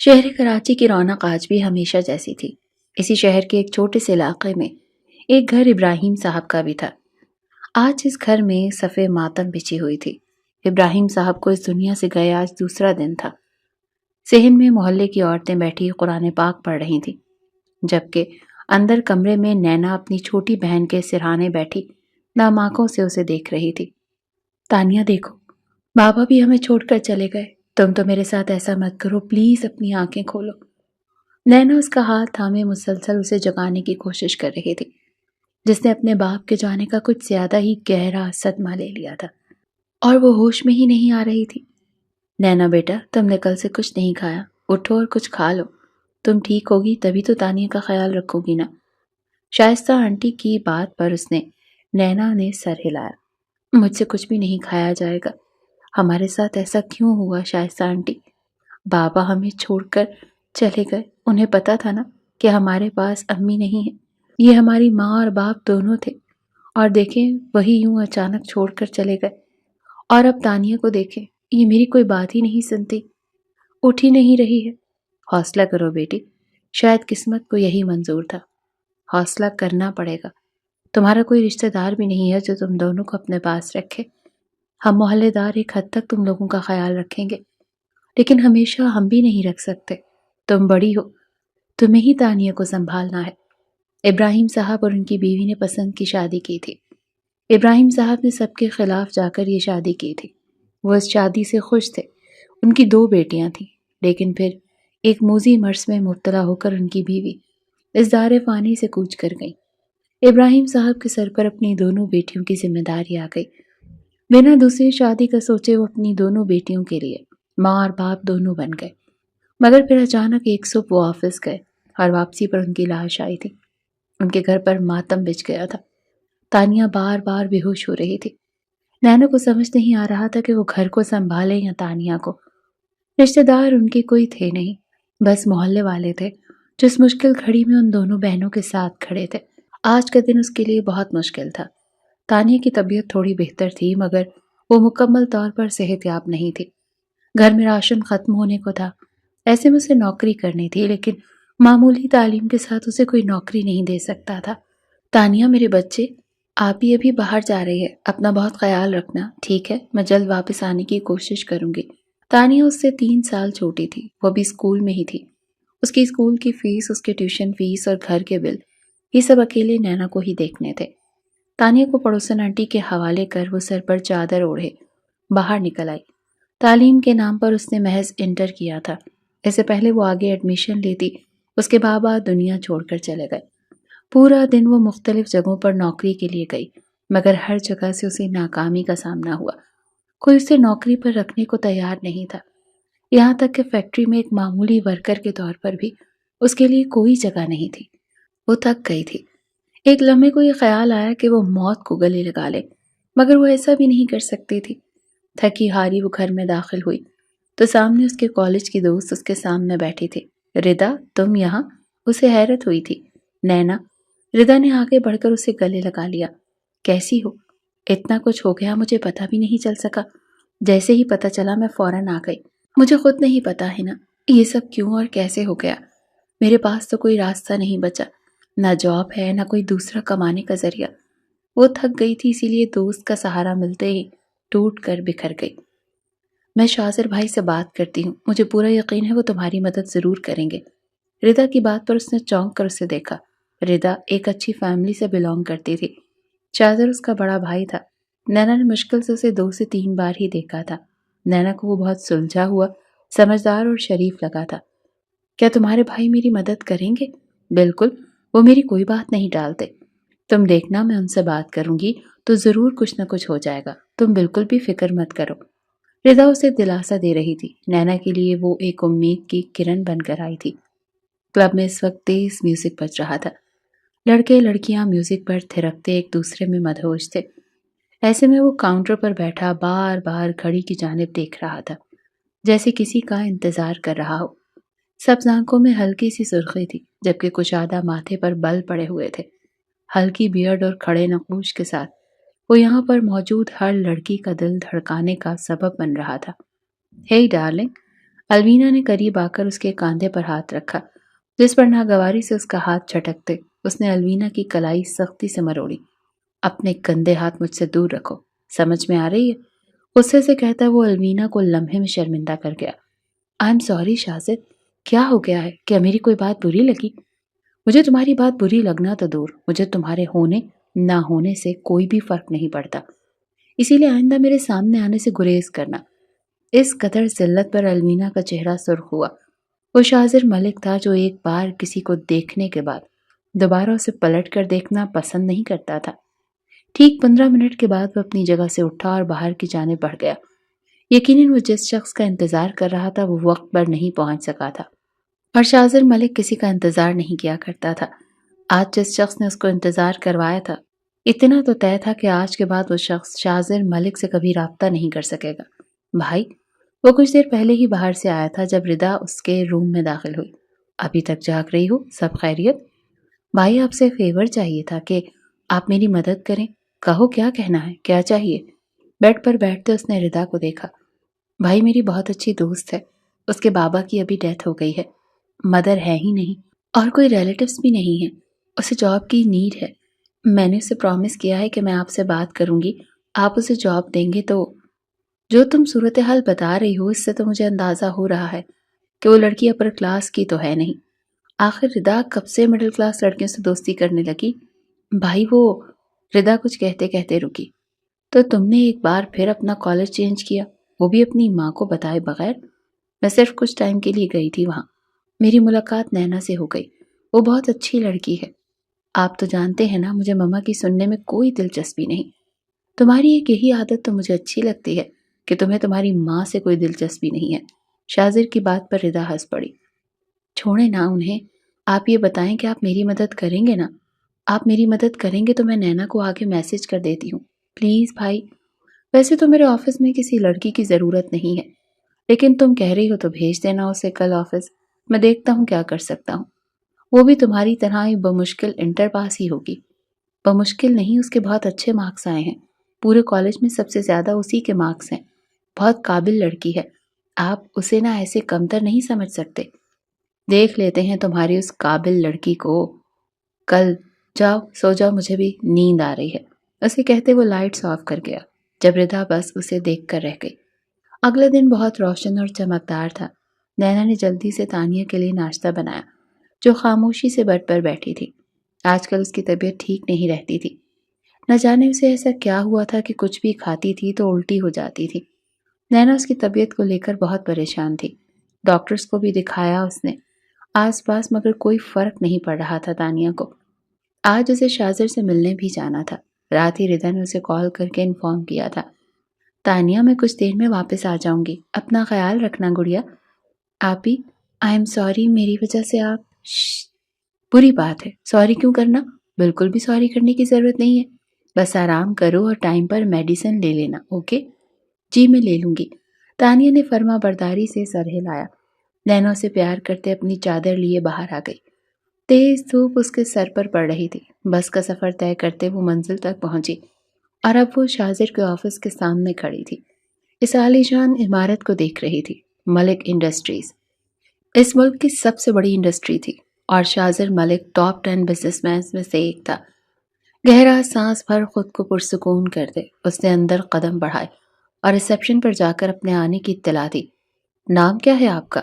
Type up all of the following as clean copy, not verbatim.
شہر کراچی کی رونق آج بھی ہمیشہ جیسی تھی۔ اسی شہر کے ایک چھوٹے سے علاقے میں ایک گھر ابراہیم صاحب کا بھی تھا۔ آج اس گھر میں صفے ماتم بچھی ہوئی تھی۔ ابراہیم صاحب کو اس دنیا سے گئے آج دوسرا دن تھا۔ صحن میں محلے کی عورتیں بیٹھی قرآن پاک پڑھ رہی تھیں، جبکہ اندر کمرے میں نینا اپنی چھوٹی بہن کے سرہانے بیٹھی نام آنکھوں سے اسے دیکھ رہی تھی۔ تانیہ دیکھو، بابا بھی ہمیں چھوڑ کر چلے گئے، تم تو میرے ساتھ ایسا مت کرو، پلیز اپنی آنکھیں کھولو۔ نینا اس کا ہاتھ تھامے مسلسل اسے جگانے کی کوشش کر رہی تھی، جس نے اپنے باپ کے جانے کا کچھ زیادہ ہی گہرا صدمہ لے لیا تھا، اور وہ ہوش میں ہی نہیں آ رہی تھی۔ نینا بیٹا، تم نے کل سے کچھ نہیں کھایا، اٹھو اور کچھ کھا لو، تم ٹھیک ہوگی تبھی تو تانیہ کا خیال رکھو گی نا۔ شائستہ آنٹی کی بات پر نینا نے سر ہلایا۔ مجھ سے کچھ بھی نہیں کھایا جائے گا، ہمارے ساتھ ایسا کیوں ہوا شائستہ آنٹی؟ بابا ہمیں چھوڑ کر چلے گئے، انہیں پتا تھا نا کہ ہمارے پاس امی نہیں ہے، یہ ہماری ماں اور باپ دونوں تھے، اور دیکھیں وہی یوں اچانک چھوڑ کر چلے گئے۔ اور اب تانیہ کو دیکھیں، یہ میری کوئی بات ہی نہیں سنتی، اٹھ ہی نہیں رہی ہے۔ حوصلہ کرو بیٹی، شاید قسمت کو یہی منظور تھا، حوصلہ کرنا پڑے گا۔ تمہارا کوئی رشتہ دار بھی نہیں ہے جو تم دونوں کو اپنے پاس رکھے۔ ہم محلے دار ایک حد تک تم لوگوں کا خیال رکھیں گے، لیکن ہمیشہ ہم بھی نہیں رکھ سکتے۔ تم بڑی ہو، تمہیں ہی تانیہ کو سنبھالنا ہے۔ ابراہیم صاحب اور ان کی بیوی نے پسند کی شادی کی تھی۔ ابراہیم صاحب نے سب کے خلاف جا کر یہ شادی کی تھی۔ وہ اس شادی سے خوش تھے۔ ان کی 2 بیٹیاں تھیں، لیکن پھر ایک موذی مرض میں مبتلا ہو کر ان کی بیوی اس دار فانی سے کوچ کر گئی۔ ابراہیم صاحب کے سر پر اپنی دونوں بیٹیوں کی ذمہ داری آ گئی۔ بنا دوسری شادی کا سوچے وہ اپنی دونوں بیٹیوں کے لیے ماں اور باپ دونوں بن گئے، مگر پھر اچانک ایک صبح وہ آفس گئے اور واپسی پر ان کی لاش آئی تھی۔ ان کے گھر پر ماتم بچھ گیا تھا۔ تانیہ بار بار بے ہوش ہو رہی تھی۔ نینا کو سمجھ نہیں آ رہا تھا کہ وہ گھر کو سنبھالے یا تانیہ کو۔ رشتہ دار ان کے کوئی تھے نہیں، بس محلے والے تھے جو اس مشکل گھڑی میں ان دونوں بہنوں کے ساتھ کھڑے تھے۔ آج کا دن اس کے لیے بہت مشکل تھا۔ تانیہ کی طبیعت تھوڑی بہتر تھی، مگر وہ مکمل طور پر صحت یاب نہیں تھی۔ گھر میں راشن ختم ہونے کو تھا، ایسے میں اسے نوکری کرنی تھی، لیکن معمولی تعلیم کے ساتھ اسے کوئی نوکری نہیں دے سکتا تھا۔ تانیہ میرے بچے، آپ بھی ابھی باہر جا رہی ہے، اپنا بہت خیال رکھنا، ٹھیک ہے؟ میں جلد واپس آنے کی کوشش کروں گی۔ تانیہ اس سے 3 سال چھوٹی تھی، وہ بھی اسکول میں ہی تھی۔ اس کی اسکول کی فیس، اس کے ٹیوشن فیس اور گھر کے بل، یہ سب اکیلے نینا کو ہی دیکھنے تھے۔ تانیہ کو پڑوسن آنٹی کے حوالے کر وہ سر پر چادر اوڑھے باہر نکل آئی۔ تعلیم کے نام پر اس نے محض انٹر کیا تھا، اس سے پہلے وہ آگے ایڈمیشن لیتی۔ اس کے بابا دنیا چھوڑ کر چلے گئے۔ پورا دن وہ مختلف جگہوں پر نوکری کے لیے گئی، مگر ہر جگہ سے اسے ناکامی کا سامنا ہوا۔ کوئی اسے نوکری پر رکھنے کو تیار نہیں تھا، یہاں تک کہ فیکٹری میں ایک معمولی ورکر کے طور پر بھی اس کے لیے کوئی جگہ نہیں تھی۔ وہ تھک گئی تھی۔ ایک لمحے کو یہ خیال آیا کہ وہ موت کو گلے لگا لے، مگر وہ ایسا بھی نہیں کر سکتی تھی۔ تھکی ہاری وہ گھر میں داخل ہوئی تو سامنے اس کے کالج کی دوست اس کے سامنے بیٹھی تھی۔ ردا، تم یہاں؟ اسے حیرت ہوئی تھی۔ نینا، ردا نے آگے بڑھ کر اسے گلے لگا لیا۔ کیسی ہو؟ اتنا کچھ ہو گیا مجھے پتہ بھی نہیں چل سکا، جیسے ہی پتہ چلا میں فوراً آ گئی۔ مجھے خود نہیں پتا ہے نا یہ سب کیوں اور کیسے ہو گیا۔ میرے پاس تو کوئی راستہ نہیں بچا، نہ جاب ہے نہ کوئی دوسرا کمانے کا ذریعہ۔ وہ تھک گئی تھی، اسی لیے دوست کا سہارا ملتے ہی ٹوٹ کر بکھر گئی۔ میں شاذر بھائی سے بات کرتی ہوں، مجھے پورا یقین ہے وہ تمہاری مدد ضرور کریں گے۔ ردا کی بات پر اس نے چونک کر اسے دیکھا۔ ردا ایک اچھی فیملی سے بلونگ کرتی تھی۔ شاذر اس کا بڑا بھائی تھا۔ نینا نے مشکل سے اسے 2 سے 3 بار ہی دیکھا تھا۔ نینا کو وہ بہت سلجھا ہوا، سمجھدار اور شریف لگا تھا۔ کیا تمہارے بھائی میری مدد کریں گے؟ بالکل، وہ میری کوئی بات نہیں ٹالتے۔ تم دیکھنا، میں ان سے بات کروں گی تو ضرور کچھ نہ کچھ ہو جائے گا، تم بالکل بھی فکر مت کرو۔ رضا اسے دلاسا دے رہی تھی۔ نینا کے لیے وہ ایک امید کی کرن بن کر آئی تھی۔ کلب میں اس وقت تیز میوزک بج رہا تھا۔ لڑکے لڑکیاں میوزک پر تھرکتے ایک دوسرے میں مدہوش تھے۔ ایسے میں وہ کاؤنٹر پر بیٹھا بار بار گھڑی کی جانب دیکھ رہا تھا، جیسے کسی کا انتظار کر رہا ہو۔ سبز آنکھوں میں ہلکی سی سرخی تھی، جبکہ کشادہ ماتھے پر بل پڑے ہوئے تھے۔ ہلکی بیئرڈ اور کھڑے نقوش کے ساتھ وہ یہاں پر موجود ہر لڑکی کا دل دھڑکانے کا سبب بن رہا تھا۔ ہے ڈارلنگ، الوینا نے قریب آ کر اس کے کاندھے پر ہاتھ رکھا، جس پر ناگواری سے اس کا ہاتھ چھٹکتے اس نے الوینا کی کلائی سختی سے مروڑی۔ اپنے گندے ہاتھ مجھ سے دور رکھو، سمجھ میں آ رہی ہے؟ غصے سے کہتا وہ الوینا کو لمحے میں شرمندہ کر گیا۔ آئی ایم سوری شاہزد، کیا ہو گیا ہے؟ کیا میری کوئی بات بری لگی؟ مجھے تمہاری بات بری لگنا تو دور، مجھے تمہارے ہونے نہ ہونے سے کوئی بھی فرق نہیں پڑتا، اسی لیے آئندہ میرے سامنے آنے سے گریز کرنا۔ اس قدر ذلت پر الوینا کا چہرہ سرخ ہوا۔ وہ شاہزر ملک تھا جو ایک بار کسی کو دیکھنے کے بعد دوبارہ اسے پلٹ کر دیکھنا پسند نہیں کرتا تھا۔ ٹھیک 15 منٹ کے بعد وہ اپنی جگہ سے اٹھا اور باہر کی جانب بڑھ گیا۔ یقیناً وہ جس شخص کا انتظار کر رہا تھا وہ وقت پر نہیں پہنچ سکا تھا، اور شاہزر ملک کسی کا انتظار نہیں کیا کرتا تھا۔ آج جس شخص نے اس کو انتظار کروایا تھا، اتنا تو طے تھا کہ آج کے بعد وہ شخص شاہزر ملک سے کبھی رابطہ نہیں کر سکے گا۔ بھائی، وہ کچھ دیر پہلے ہی باہر سے آیا تھا جب ردا اس کے روم میں داخل ہوئی۔ ابھی تک جاگ رہی ہو؟ سب خیریت؟ بھائی، آپ سے فیور چاہیے تھا کہ آپ میری مدد کریں۔ کہو کیا کہنا ہے، کیا چاہیے؟ بیڈ پر بیٹھتے اس نے ردا کو دیکھا۔ بھائی، میری بہت اچھی دوست ہے، اس کے بابا کی ابھی ڈیتھ ہو گئی ہے، مدر ہے ہی نہیں اور کوئی ریلیٹیوز بھی نہیں ہے، اسے جاب کی نیڈ ہے۔ میں نے اسے پرومس کیا ہے کہ میں آپ سے بات کروں گی، آپ اسے جاب دیں گے تو جو تم صورتحال بتا رہی ہو اس سے تو مجھے اندازہ ہو رہا ہے کہ وہ لڑکی اپر کلاس کی تو ہے نہیں۔ آخر ردا کب سے مڈل کلاس لڑکیوں سے دوستی کرنے لگی؟ بھائی، وہ ردا کچھ کہتے کہتے رکی۔ تو تم نے ایک بار پھر اپنا کالج چینج کیا، وہ بھی اپنی ماں کو بتائے بغیر؟ میں صرف کچھ ٹائم کے لیے گئی تھی وہاں، میری ملاقات نینا سے ہو گئی، وہ بہت اچھی لڑکی ہے۔ آپ تو جانتے ہیں نا مجھے ماما کی سننے میں کوئی دلچسپی نہیں۔ تمہاری ایک یہی عادت تو مجھے اچھی لگتی ہے کہ تمہیں تمہاری ماں سے کوئی دلچسپی نہیں ہے۔ شاہزر کی بات پر ردا ہنس پڑی۔ چھوڑیں نا انہیں، آپ یہ بتائیں کہ آپ میری مدد کریں گے نا؟ آپ میری مدد کریں گے تو میں نینا کو آگے میسج کر دیتی ہوں۔ پلیز بھائی، ویسے تو میرے آفس میں کسی لڑکی کی ضرورت نہیں ہے، لیکن تم کہہ رہی ہو تو بھیج دینا اسے کل آفس، میں دیکھتا ہوں کیا کر سکتا ہوں۔ وہ بھی تمہاری طرح ہی بمشکل انٹر پاس ہی ہوگی۔ بمشکل نہیں، اس کے بہت اچھے مارکس آئے ہیں، پورے کالج میں سب سے زیادہ اسی کے مارکس ہیں، بہت قابل لڑکی ہے، آپ اسے نہ ایسے کمتر نہیں سمجھ سکتے۔ دیکھ لیتے ہیں تمہاری اس قابل لڑکی کو کل، جاؤ سو جاؤ، مجھے بھی نیند آ رہی ہے۔ اسے کہتے وہ لائٹس آف کر گیا، جب ردا بس اسے دیکھ کر رہ گئی۔ اگلا دن بہت روشن اور چمکدار تھا۔ نینا نے جلدی سے تانیہ کے لیے ناشتہ بنایا، جو خاموشی سے بیڈ پر بیٹھی تھی۔ آج کل اس کی طبیعت ٹھیک نہیں رہتی تھی، نہ جانے اسے ایسا کیا ہوا تھا کہ کچھ بھی کھاتی تھی تو الٹی ہو جاتی تھی۔ نینا اس کی طبیعت کو لے کر بہت پریشان تھی، ڈاکٹرز کو بھی دکھایا اس نے، آس پاس مگر کوئی فرق نہیں پڑ رہا تھا تانیہ کو۔ آج اسے شاہزر سے ملنے بھی جانا تھا، رات ہی ردا نے اسے کال کر کے انفارم کیا تھا۔ تانیہ، میں کچھ دیر میں واپس آ جاؤں گی، اپنا خیال رکھنا گڑیا۔ آپی، آئی ایم سوری، میری وجہ سے آپ بری بات ہے، سوری کیوں کرنا؟ بالکل بھی سوری کرنے کی ضرورت نہیں ہے، بس آرام کرو اور ٹائم پر میڈیسن لے لینا، اوکے؟ جی میں لے لوں گی۔ تانیہ نے فرما برداری سے سر ہلایا۔ نینا سے پیار کرتے اپنی چادر لیے باہر آ گئی۔ تیز دھوپ اس کے سر پر پڑ رہی تھی۔ بس کا سفر طے کرتے وہ منزل تک پہنچی اور اب وہ شاہزر کے آفس کے سامنے کھڑی تھی، اس عالی شان عمارت کو دیکھ رہی تھی۔ ملک انڈسٹریز اس ملک کی سب سے بڑی انڈسٹری تھی اور شاہزر ملک ٹاپ 10 بزنس مین میں سے ایک تھا۔ گہرا سانس بھر خود کو پرسکون کر دے اس نے اندر قدم بڑھائے اور ریسیپشن پر جا کر اپنے آنے کی اطلاع دی۔ نام کیا ہے آپ کا؟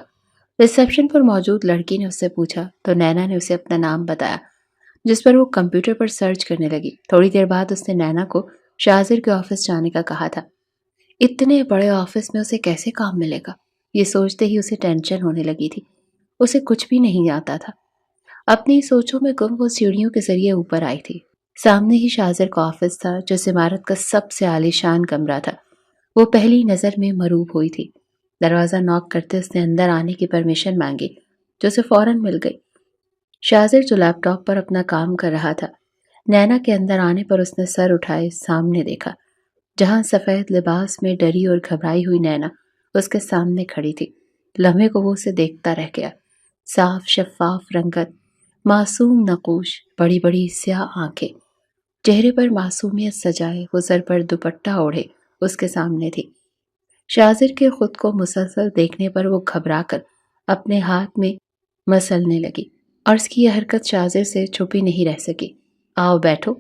ریسیپشن پر موجود لڑکی نے اس سے پوچھا تو نینا نے اسے اپنا نام بتایا، جس پر وہ کمپیوٹر پر سرچ کرنے لگی۔ تھوڑی دیر بعد اس نے نینا کو شاہزر کے آفس جانے کا کہا تھا۔ اتنے بڑے آفس میں اسے کیسے کام ملے گا؟ یہ سوچتے ہی اسے ٹینشن ہونے لگی تھی۔ اسے کچھ بھی نہیں آتا تھا۔ اپنی سوچوں میں گم وہ سیڑھیوں کے ذریعے اوپر آئی تھی۔ سامنے ہی شاہزر کا آفس تھا، جو اس عمارت کا سب سے عالی شان کمرہ تھا۔ وہ پہلی نظر میں مروب ہوئی تھی۔ دروازہ ناک کرتے اس نے اندر آنے کی پرمیشن مانگی، جو اسے فوراً مل گئی۔ شاہزر جو لیپ ٹاپ پر اپنا کام کر رہا تھا، نینا کے اندر آنے پر اس نے سر اٹھائے سامنے دیکھا، جہاں سفید لباس میں ڈری اور گھبرائی ہوئی نینا اس کے سامنے کھڑی تھی۔ لمحے کو وہ اسے دیکھتا رہ گیا۔ صاف شفاف رنگت، معصوم نقوش، بڑی بڑی سیاہ آنکھیں، چہرے پر معصومیت سجائے وہ سر پر دوپٹہ اوڑھے اس کے سامنے تھی۔ شاذر کے خود کو مسلسل دیکھنے پر وہ گھبرا کر اپنے ہاتھ میں مسلنے لگی اور اس کی یہ حرکت شاذر سے چھپی نہیں رہ سکی۔ آؤ بیٹھو۔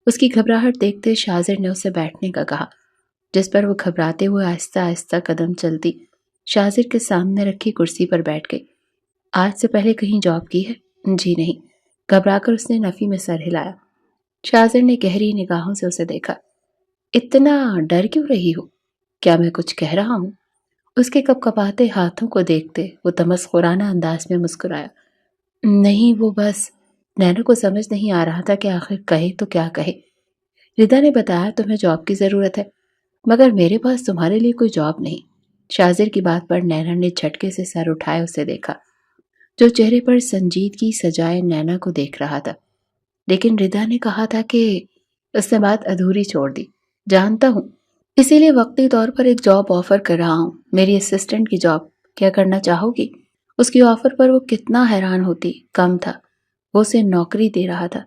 اس کی گھبراہٹ دیکھتے شاذر نے اسے بیٹھنے کا کہا، جس پر وہ گھبراتے ہوئے آہستہ آہستہ قدم چلتی شاذر کے سامنے رکھی کرسی پر بیٹھ گئی۔ آج سے پہلے کہیں جاب کی ہے؟ جی نہیں، گھبرا کر اس نے نفی میں سر ہلایا۔ شاذر نے گہری نگاہوں سے اسے دیکھا۔ اتنا ڈر کیوں رہی ہو؟ کیا میں کچھ کہہ رہا ہوں؟ اس کے کپ کپاتے ہاتھوں کو دیکھتے وہ تمسخرانہ انداز میں مسکرایا۔ نہیں، وہ بس نینا کو سمجھ نہیں آ رہا تھا کہ آخر کہے تو کیا کہے۔ ردا نے بتایا تمہیں جاب کی ضرورت ہے، مگر میرے پاس تمہارے لیے کوئی جاب نہیں۔ شاذر کی بات پر نینا نے جھٹکے سے سر اٹھائے اسے دیکھا، جو چہرے پر سنجیدگی سجائے نینا کو دیکھ رہا تھا۔ لیکن ردا نے کہا تھا کہ اس نے بات ادھوری چھوڑ دی۔ جانتا ہوں، اسی لیے وقتی طور پر ایک جاب آفر کر رہا ہوں، میری اسسٹنٹ کی جاب۔ کیا کرنا چاہو گی؟ اس کی آفر پر وہ کتنا حیران ہوتی، کم تھا۔ وہ اسے نوکری دے رہا تھا۔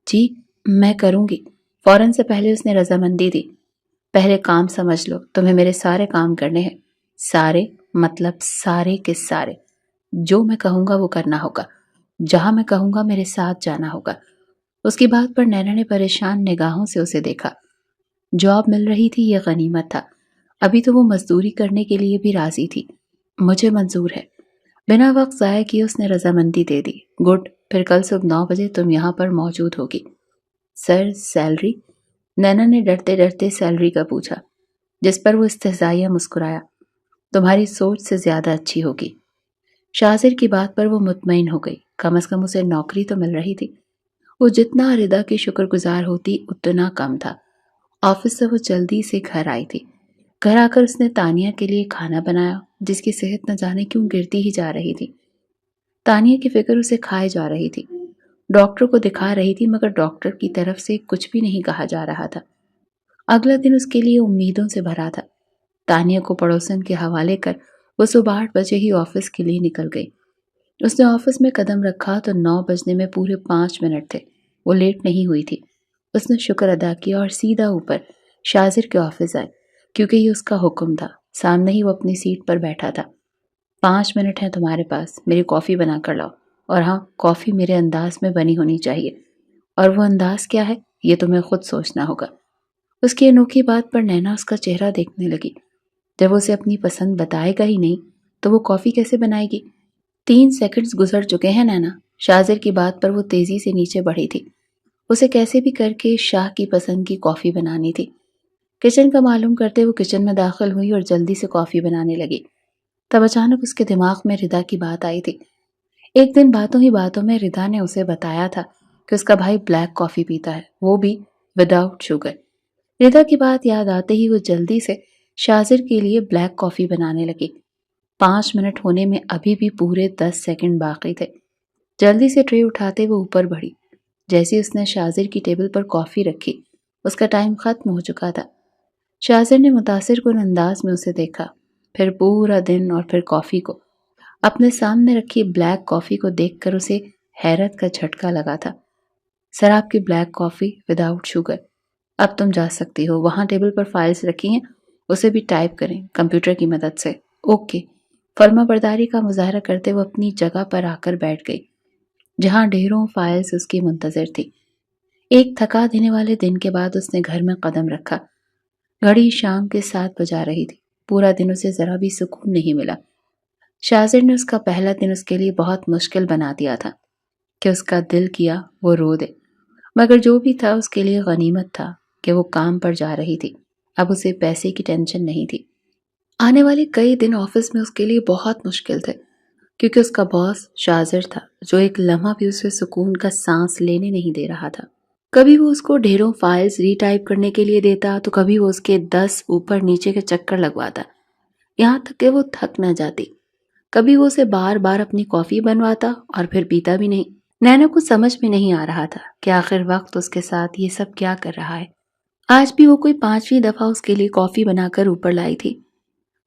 جی میں کروں گی۔ فوراً سے پہلے اس نے رضامندی دی۔ پہلے کام سمجھ لو، تمہیں میرے سارے کام کرنے ہیں۔ سارے مطلب سارے کے سارے۔ جو میں کہوں گا وہ کرنا ہوگا، جہاں میں کہوں گا میرے ساتھ جانا ہوگا۔ اس کی بات پر نینا نے پریشان نگاہوں سے اسے دیکھا۔ جاب مل رہی تھی یہ غنیمت تھا، ابھی تو وہ مزدوری کرنے کے لیے بھی راضی تھی۔ مجھے منظور ہے۔ بنا وقت ضائع کیے اس نے رضامندی دے دی۔ گڈ، پھر کل صبح 9 بجے تم یہاں پر موجود ہوگی۔ سر سیلری؟ نینا نے ڈرتے ڈرتے سیلری کا پوچھا، جس پر وہ استہزائیہ مسکرایا۔ تمہاری سوچ سے زیادہ اچھی ہوگی۔ شاذر کی بات پر وہ مطمئن ہو گئی، کم از کم اسے نوکری تو مل رہی تھی۔ وہ جتنا ردا کی شکر گزار ہوتی اتنا کم تھا۔ آفس سے وہ جلدی سے گھر آئی تھی۔ گھر آ کر اس نے تانیہ کے لیے کھانا بنایا، جس کی صحت نہ جانے کیوں گرتی ہی جا رہی تھی۔ تانیہ کی فکر اسے کھائے جا رہی تھی۔ ڈاکٹر کو دکھا رہی تھی، مگر ڈاکٹر کی طرف سے کچھ بھی نہیں کہا جا رہا تھا۔ اگلا دن اس کے لیے امیدوں سے بھرا تھا۔ تانیہ کو پڑوسن کے حوالے کر وہ صبح 8 بجے ہی آفس کے لیے نکل گئی۔ اس نے آفس میں قدم رکھا تو 9 بجنے میں پورے 5 منٹ تھے۔ وہ لیٹ نہیں ہوئی تھی۔ اس نے شکر ادا کیا اور سیدھا اوپر شاذر کے آفس آئے، کیونکہ یہ اس کا حکم تھا۔ سامنے ہی وہ اپنی سیٹ پر بیٹھا تھا۔ 5 منٹ ہیں تمہارے پاس، میری کافی بنا کر لاؤ۔ اور ہاں، کافی میرے انداز میں بنی ہونی چاہیے۔ اور وہ انداز کیا ہے یہ تمہیں خود سوچنا ہوگا۔ اس کی انوکھی بات پر نینا اس کا چہرہ دیکھنے لگی۔ جب اسے اپنی پسند بتائے گا ہی نہیں تو وہ کافی کیسے بنائے گی؟ 3 سیکنڈز گزر چکے ہیں نینا۔ شاذر کی بات پر وہ تیزی سے نیچے بڑھی تھی۔ اسے کیسے بھی کر کے شاہ کی پسند کی کافی بنانی تھی۔ کچن کا معلوم کرتے وہ کچن میں داخل ہوئی اور جلدی سے کافی بنانے لگی۔ تب اچانک اس کے دماغ میں ردا کی بات آئی تھی۔ ایک دن باتوں ہی باتوں میں ردا نے اسے بتایا تھا کہ اس کا بھائی بلیک کافی پیتا ہے، وہ بھی وداؤٹ شوگر۔ ردا کی بات یاد آتے ہی وہ جلدی سے شاذر کے لیے بلیک کافی بنانے لگی۔ 5 منٹ ہونے میں ابھی بھی پورے 10 سیکنڈ باقی تھے۔ جلدی سے ٹرے اٹھاتے وہ اوپر بڑھی۔ جیسے اس نے شاذر کی ٹیبل پر کافی رکھی، اس کا ٹائم ختم ہو چکا تھا۔ شاذر نے متاثر کن انداز میں اسے دیکھا، پھر پورا دن اور پھر کافی کو۔ اپنے سامنے رکھی بلیک کافی کو دیکھ کر اسے حیرت کا جھٹکا لگا تھا۔ سر آپ کی بلیک کافی وداؤٹ شوگر۔ اب تم جا سکتی ہو، وہاں ٹیبل پر فائلز رکھی ہیں، اسے بھی ٹائپ کریں کمپیوٹر کی مدد سے۔ اوکے۔ فرما برداری کا مظاہرہ کرتے وہ اپنی جگہ پر آ کر بیٹھ گئی، جہاں ڈھیروں فائلز اس کی منتظر تھی۔ ایک تھکا دینے والے دن کے بعد اس نے گھر میں قدم رکھا۔ گھڑی شام کے 7 بجا رہی تھی۔ پورا دن اسے ذرا بھی سکون نہیں ملا۔ شاذر نے اس کا پہلا دن اس کے لیے بہت مشکل بنا دیا تھا کہ اس کا دل کیا وہ رو دے، مگر جو بھی تھا اس کے لیے غنیمت تھا کہ وہ کام پر جا رہی تھی۔ اب اسے پیسے کی ٹینشن نہیں تھی۔ آنے والے کئی دن آفس میں اس کے لیے بہت مشکل تھے، کیونکہ اس کا باس شاذر تھا، جو ایک لمحہ بھی اسے سکون کا سانس لینے نہیں دے رہا تھا۔ کبھی وہ اس کو ڈھیروں فائلز ری ٹائپ کرنے کے لیے دیتا تو کبھی وہ اس کے 10 اوپر نیچے کے چکر لگواتا، یہاں تک کہ وہ تھک نہ جاتی۔ کبھی وہ اسے بار بار اپنی کافی بنواتا اور پھر پیتا بھی نہیں۔ نینا کو سمجھ میں نہیں آ رہا تھا کہ آخر وقت اس کے ساتھ یہ سب کیا کر رہا ہے۔ آج بھی وہ کوئی 5ویں دفعہ اس کے لیے کافی بنا کر اوپر لائی تھی۔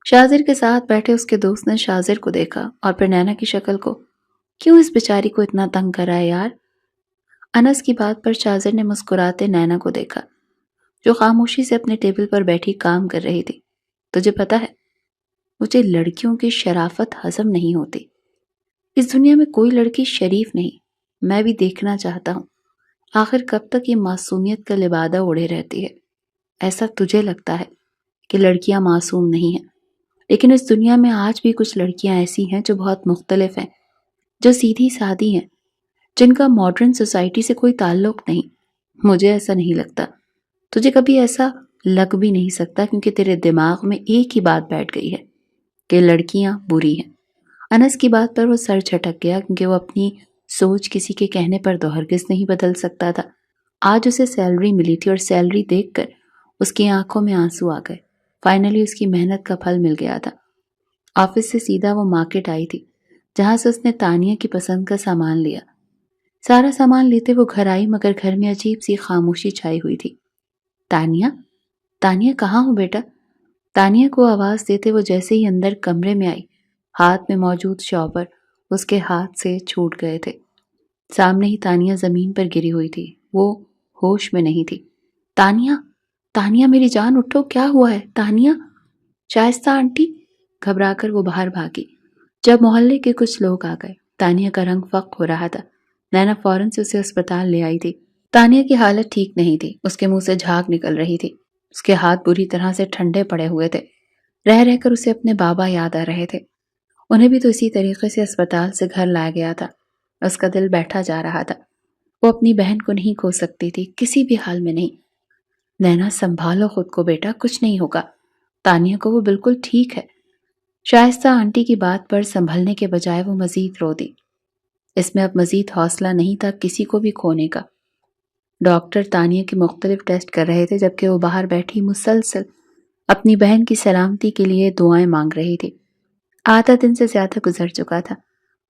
شاذر کے ساتھ بیٹھے اس کے دوست نے شاذر کو دیکھا اور پھر نینا کی شکل کو۔ کیوں اس بیچاری کو اتنا تنگ کر رہا ہے یار؟ انس کی بات پر شاذر نے مسکراتے نینا کو دیکھا، جو خاموشی سے اپنے ٹیبل پر بیٹھی کام کر رہی تھی۔ تجھے پتا ہے مجھے لڑکیوں کی شرافت ہضم نہیں ہوتی۔ اس دنیا میں کوئی لڑکی شریف نہیں۔ میں بھی دیکھنا چاہتا ہوں آخر کب تک یہ معصومیت کا لبادہ اڑے رہتی ہے۔ ایسا تجھے لگتا ہے کہ لڑکیاں معصوم نہیں ہیں، لیکن اس دنیا میں آج بھی کچھ لڑکیاں ایسی ہیں جو بہت مختلف ہیں، جو سیدھی سادی ہیں، جن کا ماڈرن سوسائٹی سے کوئی تعلق نہیں۔ مجھے ایسا نہیں لگتا، تجھے کبھی ایسا لگ بھی نہیں سکتا، کیونکہ تیرے دماغ میں ایک ہی بات بیٹھ گئی ہے کہ لڑکیاں بری ہیں۔ انس کی بات پر وہ سر جھٹک گیا، کیونکہ وہ اپنی سوچ کسی کے کہنے پر تو ہرگز نہیں بدل سکتا تھا۔ آج اسے سیلری ملی تھی اور سیلری دیکھ کر اس کی آنکھوں میں آنسو آ گئے۔ فائنلی اس کی محنت کا پھل مل گیا تھا۔ آفس سے سیدھا وہ مارکیٹ آئی تھی، جہاں سے اس نے تانیہ کی پسند کا سامان لیا۔ سارا سامان لیتے وہ گھر آئی، مگر گھر میں عجیب سی خاموشی چھائی ہوئی تھی۔ تانیہ، تانیہ کہاں ہو بیٹا؟ تانیہ کو آواز دیتے وہ جیسے ہی اندر کمرے میں آئی، ہاتھ میں موجود شاپر اس کے ہاتھ سے چھوٹ گئے تھے۔ سامنے ہی تانیہ زمین پر گری ہوئی تھی، وہ ہوش میں نہیں تھی۔ تانیہ، تانیہ میری جان اٹھو، کیا ہوا ہے؟ تانیہ، شائستہ آنٹی؟ گھبرا کر وہ باہر بھاگی۔ جب محلے کے کچھ لوگ آ گئے، تانیہ کا رنگ فق ہو رہا تھا۔ نینا فوراً سے اسے اسپتال لے آئی تھی۔ تانیہ کی حالت ٹھیک نہیں تھی، اس کے منہ سے جھاگ نکل رہی تھی، اس کے ہاتھ بری طرح سے ٹھنڈے پڑے ہوئے تھے۔ رہ رہ کر اسے اپنے بابا یاد آ رہے تھے، انہیں بھی تو اسی طریقے سے اسپتال سے گھر لایا گیا تھا۔ اس کا دل بیٹھا جا رہا تھا، وہ اپنی بہن کو نہیں کھو سکتی تھی، کسی بھی حال میں نہیں۔ نینا سنبھالو خود کو بیٹا، کچھ نہیں ہوگا، تانیہ کو وہ بالکل ٹھیک ہے۔ شائستہ آنٹی کی بات پر سنبھلنے کے بجائے وہ مزید رو دی۔ اس میں اب مزید حوصلہ نہیں تھا کسی کو بھی کھونے کا۔ ڈاکٹر تانیہ کے مختلف ٹیسٹ کر رہے تھے، جبکہ وہ باہر بیٹھی مسلسل اپنی بہن کی سلامتی کے لیے دعائیں مانگ رہی تھی۔ آدھا دن سے زیادہ گزر چکا تھا،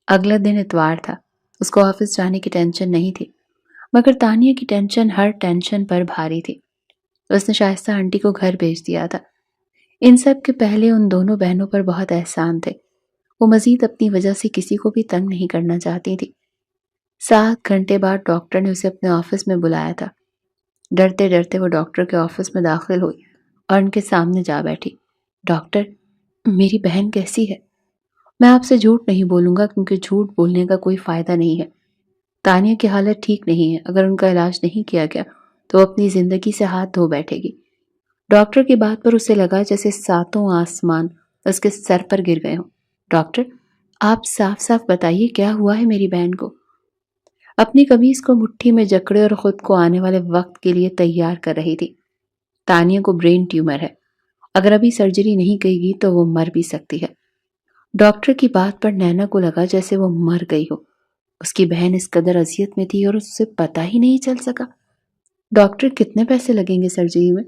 اگلا دن اتوار تھا۔ اس کو آفس جانے کی ٹینشن نہیں تھی، مگر تانیہ کی ٹینشن ہر ٹینشن پر بھاری تھی۔ اس نے شائستہ آنٹی کو گھر بھیج دیا تھا۔ ان سب کے پہلے ان دونوں بہنوں پر بہت احسان تھے، وہ مزید اپنی وجہ سے کسی کو بھی تنگ نہیں کرنا چاہتی تھی۔ 7 گھنٹے بعد ڈاکٹر نے اسے اپنے آفس میں بلایا تھا۔ ڈرتے ڈرتے وہ ڈاکٹر کے آفس میں داخل ہوئی اور ان کے سامنے جا بیٹھی۔ ڈاکٹر، میری بہن کیسی ہے؟ میں آپ سے جھوٹ نہیں بولوں گا، کیونکہ جھوٹ بولنے کا کوئی فائدہ نہیں ہے۔ تانیہ کی حالت ٹھیک نہیں ہے، اگر ان کا علاج نہیں کیا گیا تو وہ اپنی زندگی سے ہاتھ دھو بیٹھے گی۔ ڈاکٹر کی بات پر اسے لگا جیسے 7 آسمان اس کے سر پر گر گئے ہوں۔ ڈاکٹر، آپ صاف صاف بتائیے کیا ہوا ہے میری بہن کو؟ اپنی قمیص کو مٹھی میں جکڑے اور خود کو آنے والے وقت کے لیے تیار کر رہی تھی۔ تانیہ کو برین ٹیومر ہے، اگر ابھی سرجری نہیں کی گئی تو وہ مر بھی سکتی ہے۔ ڈاکٹر کی بات پر نینا کو لگا جیسے وہ مر گئی ہو۔ اس کی بہن اس قدر اذیت میں تھی اور اسے پتہ ہی نہیں چل سکا۔ ڈاکٹر، کتنے پیسے لگیں گے سرجری میں؟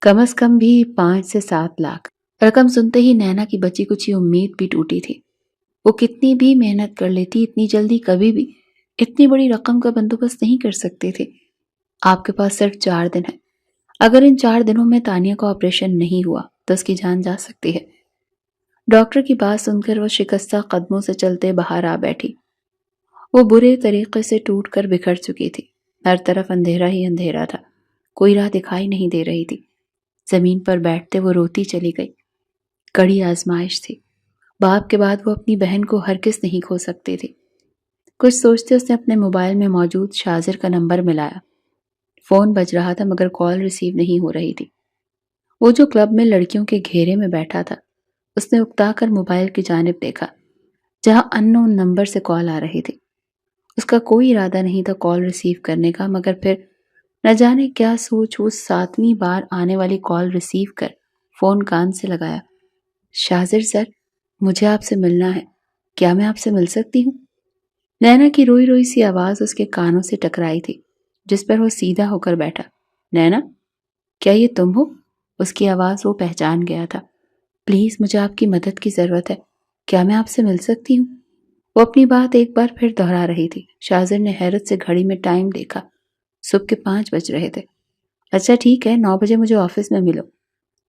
کم از کم بھی 5 سے 7 لاکھ۔ رقم سنتے ہی نینا کی بچی کچھ امید بھی ٹوٹی تھی۔ وہ کتنی بھی محنت کر لیتی، اتنی جلدی کبھی بھی اتنی بڑی رقم کا بندوبست نہیں کر سکتے تھے۔ آپ کے پاس صرف 4 دن ہے، اگر ان 4 دنوں میں تانیہ کا آپریشن نہیں ہوا تو اس کی جان جا سکتی ہے۔ ڈاکٹر کی بات سن کر وہ شکستہ قدموں سے چلتے باہر آ بیٹھی۔ وہ برے طریقے سے ٹوٹ کر بکھر چکی تھی، ہر طرف اندھیرا ہی اندھیرا تھا، کوئی راہ دکھائی نہیں دے رہی تھی۔ زمین پر بیٹھتے وہ روتی چلی گئی۔ کڑی آزمائش تھی، باپ کے بعد وہ اپنی بہن کو ہرگز نہیں کھو سکتی تھی۔ کچھ سوچتے اس نے اپنے موبائل میں موجود شاذر کا نمبر ملایا۔ فون بج رہا تھا مگر کال ریسیو نہیں ہو رہی تھی۔ وہ جو کلب میں لڑکیوں کے گھیرے میں بیٹھا تھا، اس نے اکتا کر موبائل کی جانب دیکھا، جہاں اننون نمبر سے کال آ رہی تھی۔ اس کا کوئی ارادہ نہیں تھا کال ریسیو کرنے کا، مگر پھر نہ جانے کیا سوچ وہ 7ویں بار آنے والی کال ریسیو کر فون کان سے لگایا۔ شاذر سر، مجھے آپ سے ملنا ہے، کیا میں آپ سے مل سکتی ہوں؟ نینا کی روئی روئی سی آواز اس کے کانوں سے ٹکرائی تھی، جس پر وہ سیدھا ہو کر بیٹھا۔ نینا، کیا یہ تم ہو؟ اس کی آواز وہ پہچان گیا تھا۔ پلیز، مجھے آپ کی مدد کی ضرورت ہے، کیا میں آپ سے مل سکتی ہوں؟ وہ اپنی بات ایک بار پھر دہرا رہی تھی۔ شاذر نے حیرت سے گھڑی میں ٹائم دیکھا، صبح کے 5 بج رہے تھے۔ اچھا ٹھیک ہے، 9 بجے مجھے آفس میں ملو۔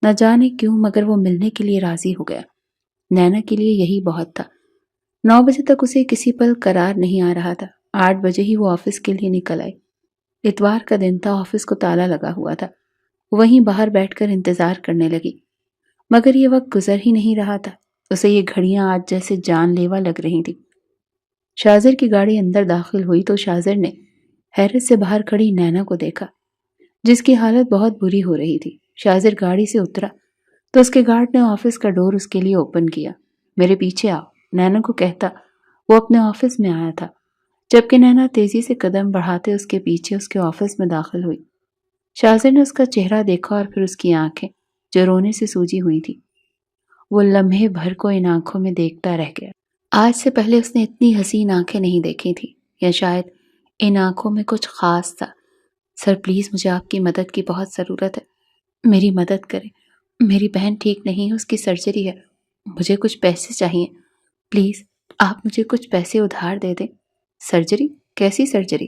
نہ جانے کیوں مگر وہ ملنے کے لیے راضی ہو گیا۔ نینا کے لیے یہی بہت تھا۔ 9 بجے تک اسے کسی پل قرار نہیں آ رہا تھا۔ 8 بجے ہی وہ آفس کے لیے نکل آئی۔ اتوار کا دن تھا، آفس کو تالا لگا ہوا تھا، وہیں باہر بیٹھ کر انتظار کرنے لگی۔ مگر یہ وقت گزر ہی نہیں رہا تھا۔ اسے یہ گھڑیاں آج جیسے جان لیوا لگ رہی تھی۔ شاہزر کی گاڑی اندر داخل ہوئی تو شاہزر نے حیرت سے باہر کھڑی نینا کو دیکھا، جس کی حالت بہت بری ہو رہی تھی۔ شاہزر گاڑی سے اترا تو اس کے گارڈ نے آفس کا ڈور اس کے لیے اوپن کیا۔ میرے پیچھے آؤ، نینا کو کہتا وہ اپنے آفس میں آیا تھا، جبکہ نینا تیزی سے قدم بڑھاتے اس کے پیچھے اس کے آفس میں داخل ہوئی۔ شاہزر نے اس کا چہرہ دیکھا اور پھر اس کی آنکھیں جو رونے سے سوجی ہوئی تھی۔ وہ لمحے بھر کو ان آنکھوں میں دیکھتا رہ گیا۔ آج سے پہلے اس نے اتنی حسین آنکھیں نہیں دیکھی تھی، یا شاید ان آنکھوں میں کچھ خاص تھا۔ سر پلیز، مجھے آپ کی مدد کی بہت ضرورت ہے، میری مدد کریں۔ میری بہن ٹھیک نہیں ہے، اس کی سرجری ہے، مجھے کچھ پیسے چاہیے، پلیز آپ مجھے کچھ پیسے ادھار دے دیں۔ سرجری؟ کیسی سرجری؟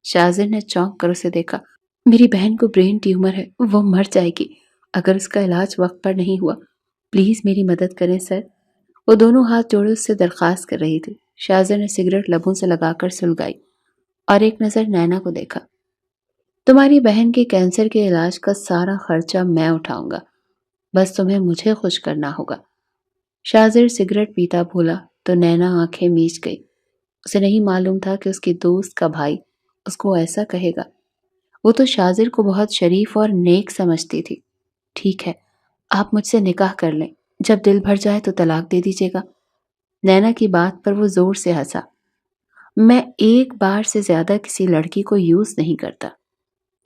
شاہزر نے چونک کر اسے دیکھا۔ میری بہن کو برین ٹیومر ہے، وہ مر جائے گی اگر اس کا علاج وقت پر نہیں ہوا، پلیز میری مدد کریں سر۔ وہ دونوں ہاتھ جوڑے اس سے درخواست کر رہی تھی۔ شاہزر نے سگریٹ لبوں سے لگا کر سلگائی اور ایک نظر نینا کو دیکھا۔ تمہاری بہن کے کینسر کے علاج کا سارا خرچہ میں اٹھاؤں گا، بس تمہیں مجھے خوش کرنا ہوگا۔ شاہزر سگریٹ پیتا بولا تو نینا آنکھیں میچ گئی۔ اسے نہیں معلوم تھا کہ اس کی دوست کا بھائی اس کو ایسا کہے گا۔ وہ تو شاہزر کو بہت شریف اور نیک سمجھتی تھی۔ ٹھیک ہے، آپ مجھ سے نکاح کر لیں، جب دل بھر جائے تو طلاق دے دیجیے گا۔ نینا کی بات پر وہ زور سے ہنسا۔ میں ایک بار سے زیادہ کسی لڑکی کو یوز نہیں کرتا۔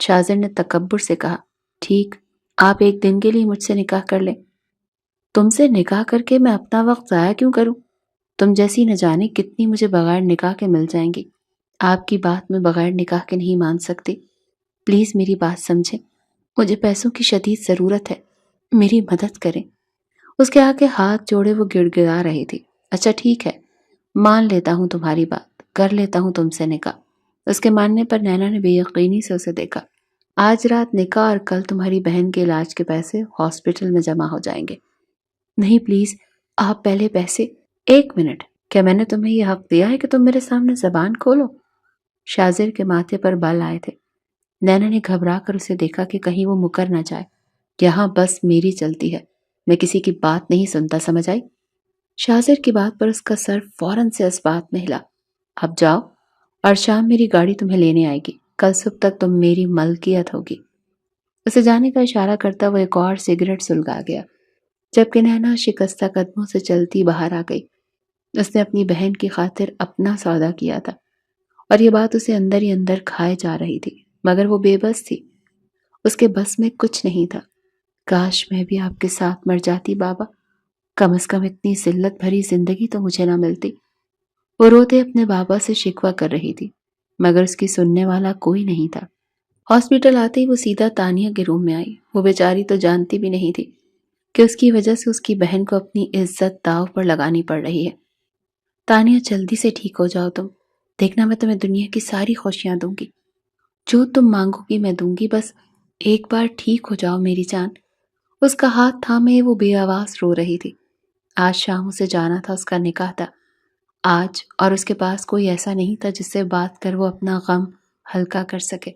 شاہزر نے تکبر سے کہا، ٹھیک، آپ ایک دن کے لیے مجھ سے نکاح کر لیں۔ تم سے نکاح کر کے میں اپنا وقت ضائع کیوں کروں؟ تم جیسی نہ جانے کتنی مجھے بغیر نکاح کے مل جائیں گی۔ آپ کی بات میں بغیر نکاح کے نہیں مان سکتی۔ پلیز میری بات سمجھیں، مجھے پیسوں کی شدید ضرورت ہے، میری مدد کریں۔ اس کے آگے ہاتھ جوڑے وہ گڑ گڑا رہی تھی۔ اچھا ٹھیک ہے، مان لیتا ہوں تمہاری بات، کر لیتا ہوں تم سے نکاح۔ اس کے ماننے پر نینا نے بے یقینی سے اسے دیکھا۔ آج رات نکاح اور کل تمہاری بہن کے علاج کے پیسے ہاسپٹل میں جمع ہو جائیں گے۔ نہیں پلیز، آپ پہلے پیسے۔ ایک منٹ، کیا میں نے تمہیں یہ حق دیا ہے کہ تم میرے سامنے زبان کھولو؟ شاہزر کے ماتھے پر بل آئے تھے۔ نینا نے گھبرا کر اسے دیکھا کہ کہیں وہ مکر نہ جائے۔ یہاں بس میری چلتی ہے، میں کسی کی بات نہیں سنتا، سمجھ آئی؟ شاہزر کی بات پر اس کا سر فوراً سے اس بات میں ہلا۔ اب جاؤ، اور شام میری گاڑی تمہیں لینے آئے گی، کل صبح تک تم میری ملکیت ہوگی۔ اسے جانے کا اشارہ کرتا وہ ایک اور سگریٹ سلگا گیا، جبکہ نینا شکستہ قدموں سے چلتی باہر آ گئی۔ اس نے اپنی بہن کی خاطر اپنا سودا کیا تھا، اور یہ بات اسے اندر ہی اندر کھائے جا رہی تھی، مگر وہ بے بس تھی۔ اس کے بس میں کچھ نہیں تھا۔ کاش میں بھی آپ کے ساتھ مر جاتی بابا، کم از کم اتنی ذلت بھری زندگی تو مجھے نہ ملتی۔ وہ روتے اپنے بابا سے شکوہ کر رہی تھی، مگر اس کی سننے والا کوئی نہیں تھا۔ ہاسپٹل آتے ہی وہ سیدھا تانیہ کے روم میں آئی۔ وہ بیچاری تو جانتی بھی نہیں تھی کہ اس کی وجہ سے اس کی بہن کو اپنی عزت داؤ پر لگانی پڑ رہی ہے۔ تانیہ، جلدی سے ٹھیک ہو جاؤ تم، دیکھنا میں تمہیں دنیا کی ساری خوشیاں دوں گی، جو تم مانگو گی میں دوں گی، بس ایک بار ٹھیک ہو جاؤ میری جان۔ اس کا ہاتھ تھامے وہ بے آواز رو رہی تھی۔ آج شام اسے جانا تھا، اس کا نکاح تھا آج، اور اس کے پاس کوئی ایسا نہیں تھا جس سے بات کر وہ اپنا غم ہلکا کر سکے۔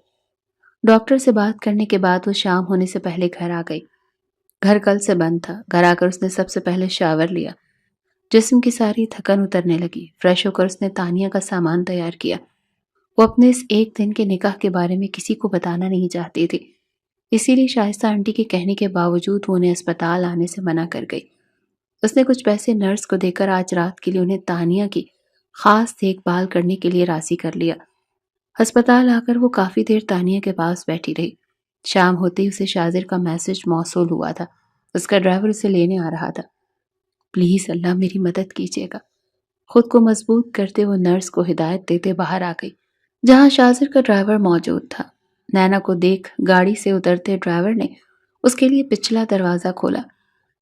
ڈاکٹر سے بات کرنے کے بعد وہ شام ہونے سے پہلے گھر آ گئی۔ گھر کل سے بند تھا۔ گھر آ کر اس نے سب سے پہلے شاور لیا۔ جسم کی ساری تھکن اترنے لگی۔ فریش ہو کر اس نے تانیہ کا سامان تیار کیا۔ وہ اپنے اس ایک دن کے نکاح کے بارے میں کسی کو بتانا نہیں چاہتی تھی، اسی لیے شائستہ آنٹی کے کہنے کے باوجود وہ انہیں اسپتال آنے سے منع کر گئی۔ اس نے کچھ پیسے نرس کو دے کر آج رات کے لیے انہیں تانیہ کی خاص دیکھ بھال کرنے کے لیے راضی کر لیا۔ ہسپتال آ کر وہ کافی دیر تانیہ کے پاس بیٹھی رہی۔ شام ہوتے ہی اسے شاہزر کا میسج موصول ہوا تھا۔ اس کا ڈرائیور اسے لینے آ رہا تھا۔ پلیز اللہ میری مدد کیجیے گا۔ خود کو مضبوط کرتے وہ نرس کو ہدایت دیتے باہر آ گئی، جہاں شاہزر کا ڈرائیور موجود تھا۔ نینا کو دیکھ گاڑی سے اترتے ڈرائیور نے اس کے لیے پچھلا دروازہ کھولا۔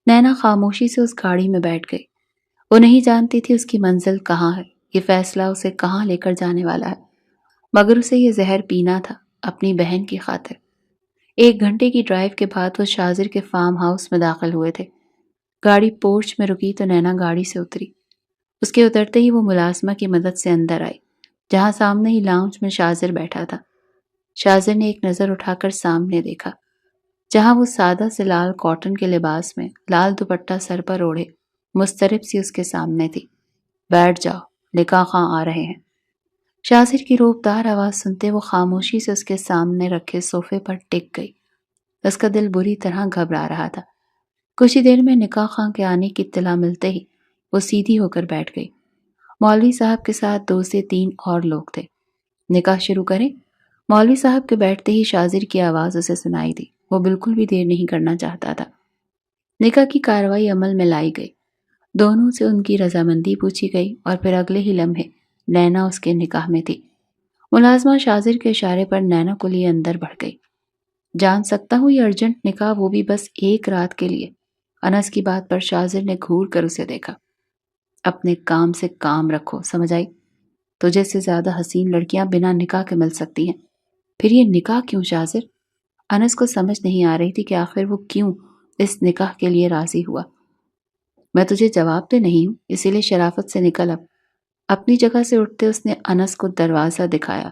نینا خاموشی سے اس گاڑی میں بیٹھ گئی۔ وہ نہیں جانتی تھی اس کی منزل کہاں ہے، یہ فیصلہ اسے کہاں لے کر جانے والا ہے، مگر اسے یہ زہر پینا تھا اپنی بہن کی خاطر۔ 1 گھنٹے کی ڈرائیو کے بعد وہ شاہزر کے فارم ہاؤس میں داخل ہوئے تھے۔ گاڑی پورچ میں رکی تو نینا گاڑی سے اتری۔ اس کے اترتے ہی وہ ملازمہ کی مدد سے اندر آئی، جہاں سامنے ہی لاؤنج میں شاہزر بیٹھا تھا۔ شاہزر نے ایک نظر اٹھا کر سامنے دیکھا۔ جہاں وہ سادہ سے لال کاٹن کے لباس میں لال دوپٹہ سر پر اوڑھے مضطرب سی اس کے سامنے تھی۔ بیٹھ جاؤ، نکاح خاں آ رہے ہیں۔ شاذر کی روبدار آواز سنتے وہ خاموشی سے اس کے سامنے رکھے صوفے پر ٹک گئی۔ اس کا دل بری طرح گھبرا رہا تھا۔ کچھ ہی دیر میں نکاح خاں کے آنے کی اطلاع ملتے ہی وہ سیدھی ہو کر بیٹھ گئی۔ مولوی صاحب کے ساتھ 2 سے 3 اور لوگ تھے۔ نکاح شروع کریں؟ مولوی صاحب کے بیٹھتے ہی شاذر کی آواز اسے سنائی دی۔ وہ بالکل بھی دیر نہیں کرنا چاہتا تھا۔ نکاح کی کارروائی عمل میں لائی گئی۔ دونوں سے ان کی رضامندی پوچھی گئی اور پھر اگلے ہی لمحے نینا اس کے نکاح میں تھی۔ ملازمہ شاذر کے اشارے پر نینا کو لیے اندر بڑھ گئی۔ جان سکتا ہوں یہ ارجنٹ نکاح وہ بھی بس 1 رات کے لیے۔ انس کی بات پر شاذر نے گھور کر اسے دیکھا۔ اپنے کام سے کام رکھو، سمجھ آئی؟ تجھے سے زیادہ حسین لڑکیاں بنا نکاح کے مل سکتی ہیں، پھر یہ نکاح کیوں شاذر؟ انس کو سمجھ نہیں آ رہی تھی کہ آخر وہ کیوں اس نکاح کے لیے راضی ہوا۔ میں تجھے جواب دے نہیں ہوں، اسی لیے شرافت سے نکل اب۔ اپنی جگہ سے اٹھتے اس نے انس کو دروازہ دکھایا۔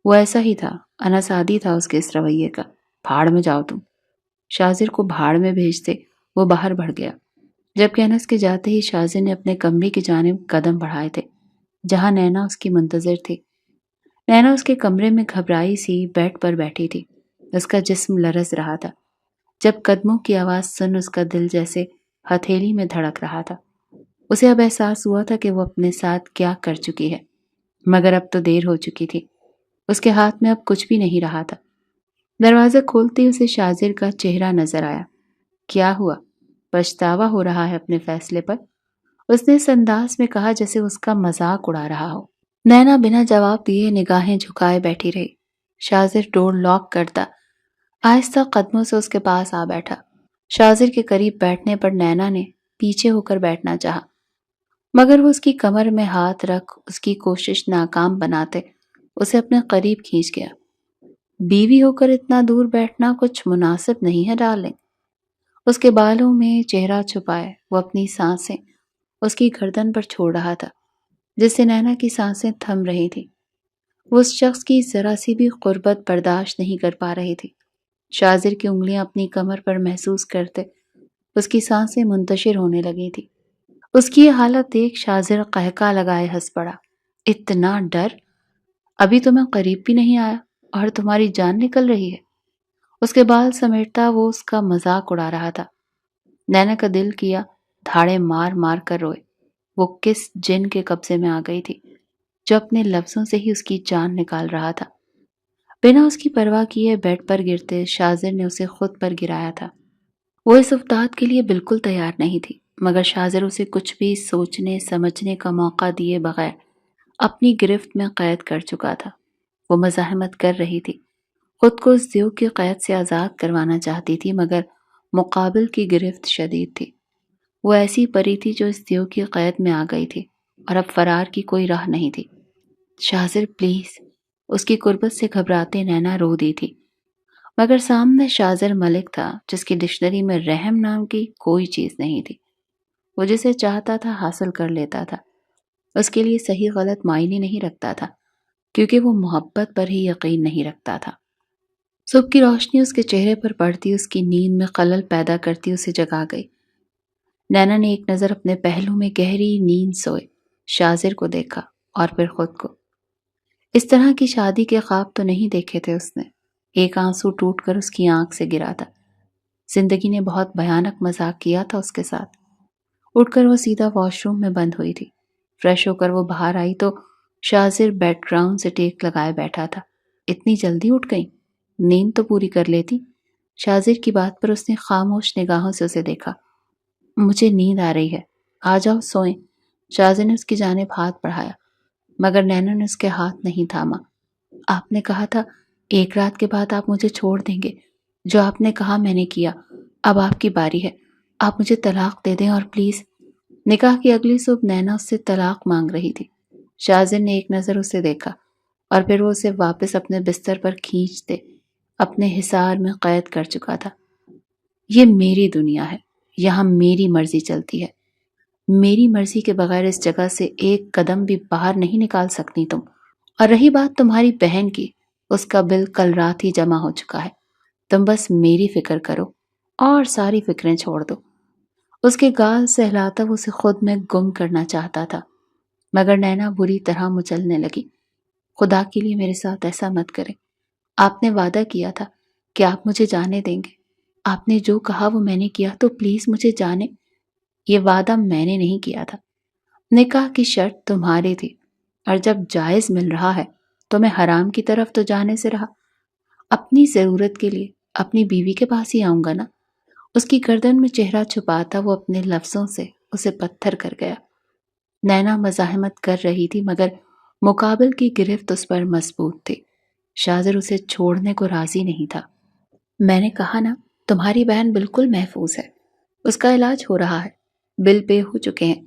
وہ ایسا ہی تھا، انس عادی تھا اس کے اس رویے کا۔ بھاڑ میں جاؤ تم۔ شاذر کو بھاڑ میں بھیجتے وہ باہر بڑھ گیا، جبکہ انس کے جاتے ہی شاذر نے اپنے کمرے کی جانب قدم بڑھائے تھے، جہاں نینا اس کی منتظر تھی۔ نینا اس کے کمرے میں گھبرائی سی بیڈ پر بیٹھی تھی۔ اس کا جسم لرز رہا تھا۔ جب قدموں کی آواز سن اس کا دل جیسے ہتھیلی میں دھڑک رہا تھا۔ اسے اب احساس ہوا تھا کہ وہ اپنے ساتھ کیا کر چکی ہے، مگر اب تو دیر ہو چکی تھی۔ اس کے ہاتھ میں اب کچھ بھی نہیں رہا تھا۔ دروازہ کھولتے ہی اسے شاذر کا چہرہ نظر آیا۔ کیا ہوا؟ پچھتاوا ہو رہا ہے اپنے فیصلے پر؟ اس نے اس انداز میں کہا جیسے اس کا مذاق اڑا رہا ہو۔ نینا بنا جواب دیے نگاہیں جھکائے بیٹھی رہی۔ شاذر ڈور لاک کرتا آہستہ قدموں سے اس کے پاس آ بیٹھا۔ شاذر کے قریب بیٹھنے پر نینا نے پیچھے ہو کر بیٹھنا چاہا، مگر وہ اس کی کمر میں ہاتھ رکھ اس کی کوشش ناکام بناتے اسے اپنے قریب کھینچ گیا۔ بیوی ہو کر اتنا دور بیٹھنا کچھ مناسب نہیں ہے ڈارلنگ۔ اس کے بالوں میں چہرہ چھپائے وہ اپنی سانسیں اس کی گردن پر چھوڑ رہا تھا، جس سے نینا کی سانسیں تھم رہی تھی۔ وہ اس شخص کی ذرا سی بھی قربت برداشت نہیں کر پا رہی تھی۔ شاذر کی انگلیاں اپنی کمر پر محسوس کرتے اس کی سانسیں منتشر ہونے لگی تھی۔ اس کی یہ حالت دیکھ شاذر قہقہ لگائے ہنس پڑا۔ اتنا ڈر؟ ابھی تو میں قریب بھی نہیں آیا اور تمہاری جان نکل رہی ہے۔ اس کے بال سمیٹتا وہ اس کا مذاق اڑا رہا تھا۔ نینا کا دل کیا دھاڑے مار مار کر روئے۔ وہ کس جن کے قبضے میں آ گئی تھی جو اپنے لفظوں سے ہی اس کی جان نکال رہا تھا۔ بنا اس کی پرواہ کیے بیڈ پر گرتے شاذر نے اسے خود پر گرایا تھا۔ وہ اس افتاد کے لیے بالکل تیار نہیں تھی، مگر شاذر اسے کچھ بھی سوچنے سمجھنے کا موقع دیے بغیر اپنی گرفت میں قید کر چکا تھا۔ وہ مزاحمت کر رہی تھی، خود کو اس دیو کی قید سے آزاد کروانا چاہتی تھی، مگر مقابل کی گرفت شدید تھی۔ وہ ایسی پری تھی جو اس دیو کی قید میں آ گئی تھی اور اب فرار کی کوئی راہ نہیں تھی۔ شاذر پلیز، اس کی قربت سے گھبراتے نینا رو دی تھی، مگر سامنے شاذر ملک تھا جس کی ڈکشنری میں رحم نام کی کوئی چیز نہیں تھی۔ وہ جسے چاہتا تھا حاصل کر لیتا تھا۔ اس کے لیے صحیح غلط معنی نہیں رکھتا تھا، کیونکہ وہ محبت پر ہی یقین نہیں رکھتا تھا۔ صبح کی روشنی اس کے چہرے پر پڑتی اس کی نیند میں خلل پیدا کرتی اسے جگا گئی۔ نینا نے ایک نظر اپنے پہلو میں گہری نیند سوئے شاذر کو دیکھا اور پھر خود کو۔ اس طرح کی شادی کے خواب تو نہیں دیکھے تھے اس نے۔ ایک آنسو ٹوٹ کر اس کی آنکھ سے گرا تھا۔ زندگی نے بہت بھیانک مذاق کیا تھا اس کے ساتھ۔ اٹھ کر وہ سیدھا واش روم میں بند ہوئی تھی۔ فریش ہو کر وہ باہر آئی تو شاذر بیک گراؤنڈ سے ٹیک لگائے بیٹھا تھا۔ اتنی جلدی اٹھ گئی؟ نیند تو پوری کر لیتی۔ شاذر کی بات پر اس نے خاموش نگاہوں سے اسے دیکھا۔ مجھے نیند آ رہی ہے، آ جاؤ سوئیں۔ شاذر نے اس کی جانب ہاتھ بڑھایا، مگر نینا نے اس کے ہاتھ نہیں تھاما۔ آپ نے کہا تھا 1 رات کے بعد آپ مجھے چھوڑ دیں گے۔ جو آپ نے کہا میں نے کیا۔ اب آپ کی باری ہے، آپ مجھے طلاق دے دیں اور پلیز۔ نکاح کی اگلی صبح نینا اس سے طلاق مانگ رہی تھی۔ شاذر نے ایک نظر اسے دیکھا اور پھر وہ اسے واپس اپنے بستر پر کھینچتے اپنے حصار میں قید کر چکا تھا۔ یہ میری دنیا ہے، یہاں میری مرضی چلتی ہے۔ میری مرضی کے بغیر اس جگہ سے ایک قدم بھی باہر نہیں نکال سکتی تم۔ اور رہی بات تمہاری بہن کی، اس کا بل کل رات ہی جمع ہو چکا ہے۔ تم بس میری فکر کرو اور ساری فکریں چھوڑ دو۔ اس کے گال سے ہلاتا وہ اسے خود میں گم کرنا چاہتا تھا، مگر نینا بری طرح مچلنے لگی۔ خدا کے لیے میرے ساتھ ایسا مت کریں۔ آپ نے وعدہ کیا تھا کہ آپ مجھے جانے دیں گے۔ آپ نے جو کہا وہ میں نے کیا، تو پلیز مجھے جانے۔ یہ وعدہ میں نے نہیں کیا تھا، نکاح کی شرط تمہاری تھی، اور جب جائز مل رہا ہے تو میں حرام کی طرف تو جانے سے رہا۔ اپنی ضرورت کے لیے اپنی بیوی کے پاس ہی آؤں گا نا۔ اس کی گردن میں چہرہ چھپاتا وہ اپنے لفظوں سے اسے پتھر کر گیا۔ نینا مزاحمت کر رہی تھی، مگر مقابل کی گرفت اس پر مضبوط تھی۔ شاذر اسے چھوڑنے کو راضی نہیں تھا۔ میں نے کہا نا، تمہاری بہن بالکل محفوظ ہے، اس کا علاج ہو رہا ہے، بل پے ہو چکے ہیں۔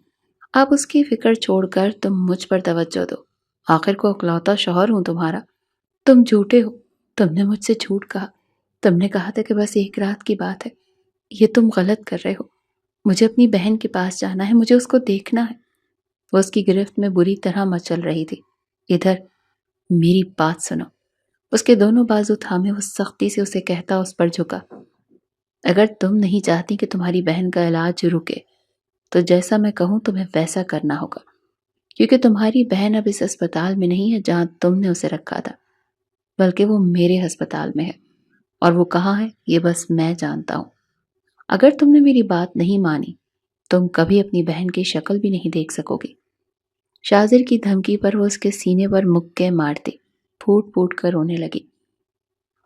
اب اس کی فکر چھوڑ کر تم مجھ پر توجہ دو۔ آخر کو اکلوتا شوہر ہوں تمہارا۔ تم جھوٹے ہو، تم نے مجھ سے جھوٹ کہا۔ تم نے کہا تھا کہ بس ایک رات کی بات ہے۔ یہ تم غلط کر رہے ہو۔ مجھے اپنی بہن کے پاس جانا ہے، مجھے اس کو دیکھنا ہے۔ وہ اس کی گرفت میں بری طرح مچل رہی تھی۔ ادھر میری بات سنو۔ اس کے دونوں بازو تھامے وہ سختی سے اسے کہتا اس پر جھکا۔ اگر تم نہیں چاہتی کہ تمہاری بہن کا علاج رکے تو جیسا میں کہوں تمہیں ویسا کرنا ہوگا، کیونکہ تمہاری بہن اب اس اسپتال میں نہیں ہے جہاں تم نے اسے رکھا تھا، بلکہ وہ میرے ہسپتال میں ہے، اور وہ کہاں ہے یہ بس میں جانتا ہوں۔ اگر تم نے میری بات نہیں مانی تم کبھی اپنی بہن کی شکل بھی نہیں دیکھ سکو گی۔ شاذر کی دھمکی پر وہ اس کے سینے پر مکے مارتی پھوٹ پھوٹ کر رونے لگی۔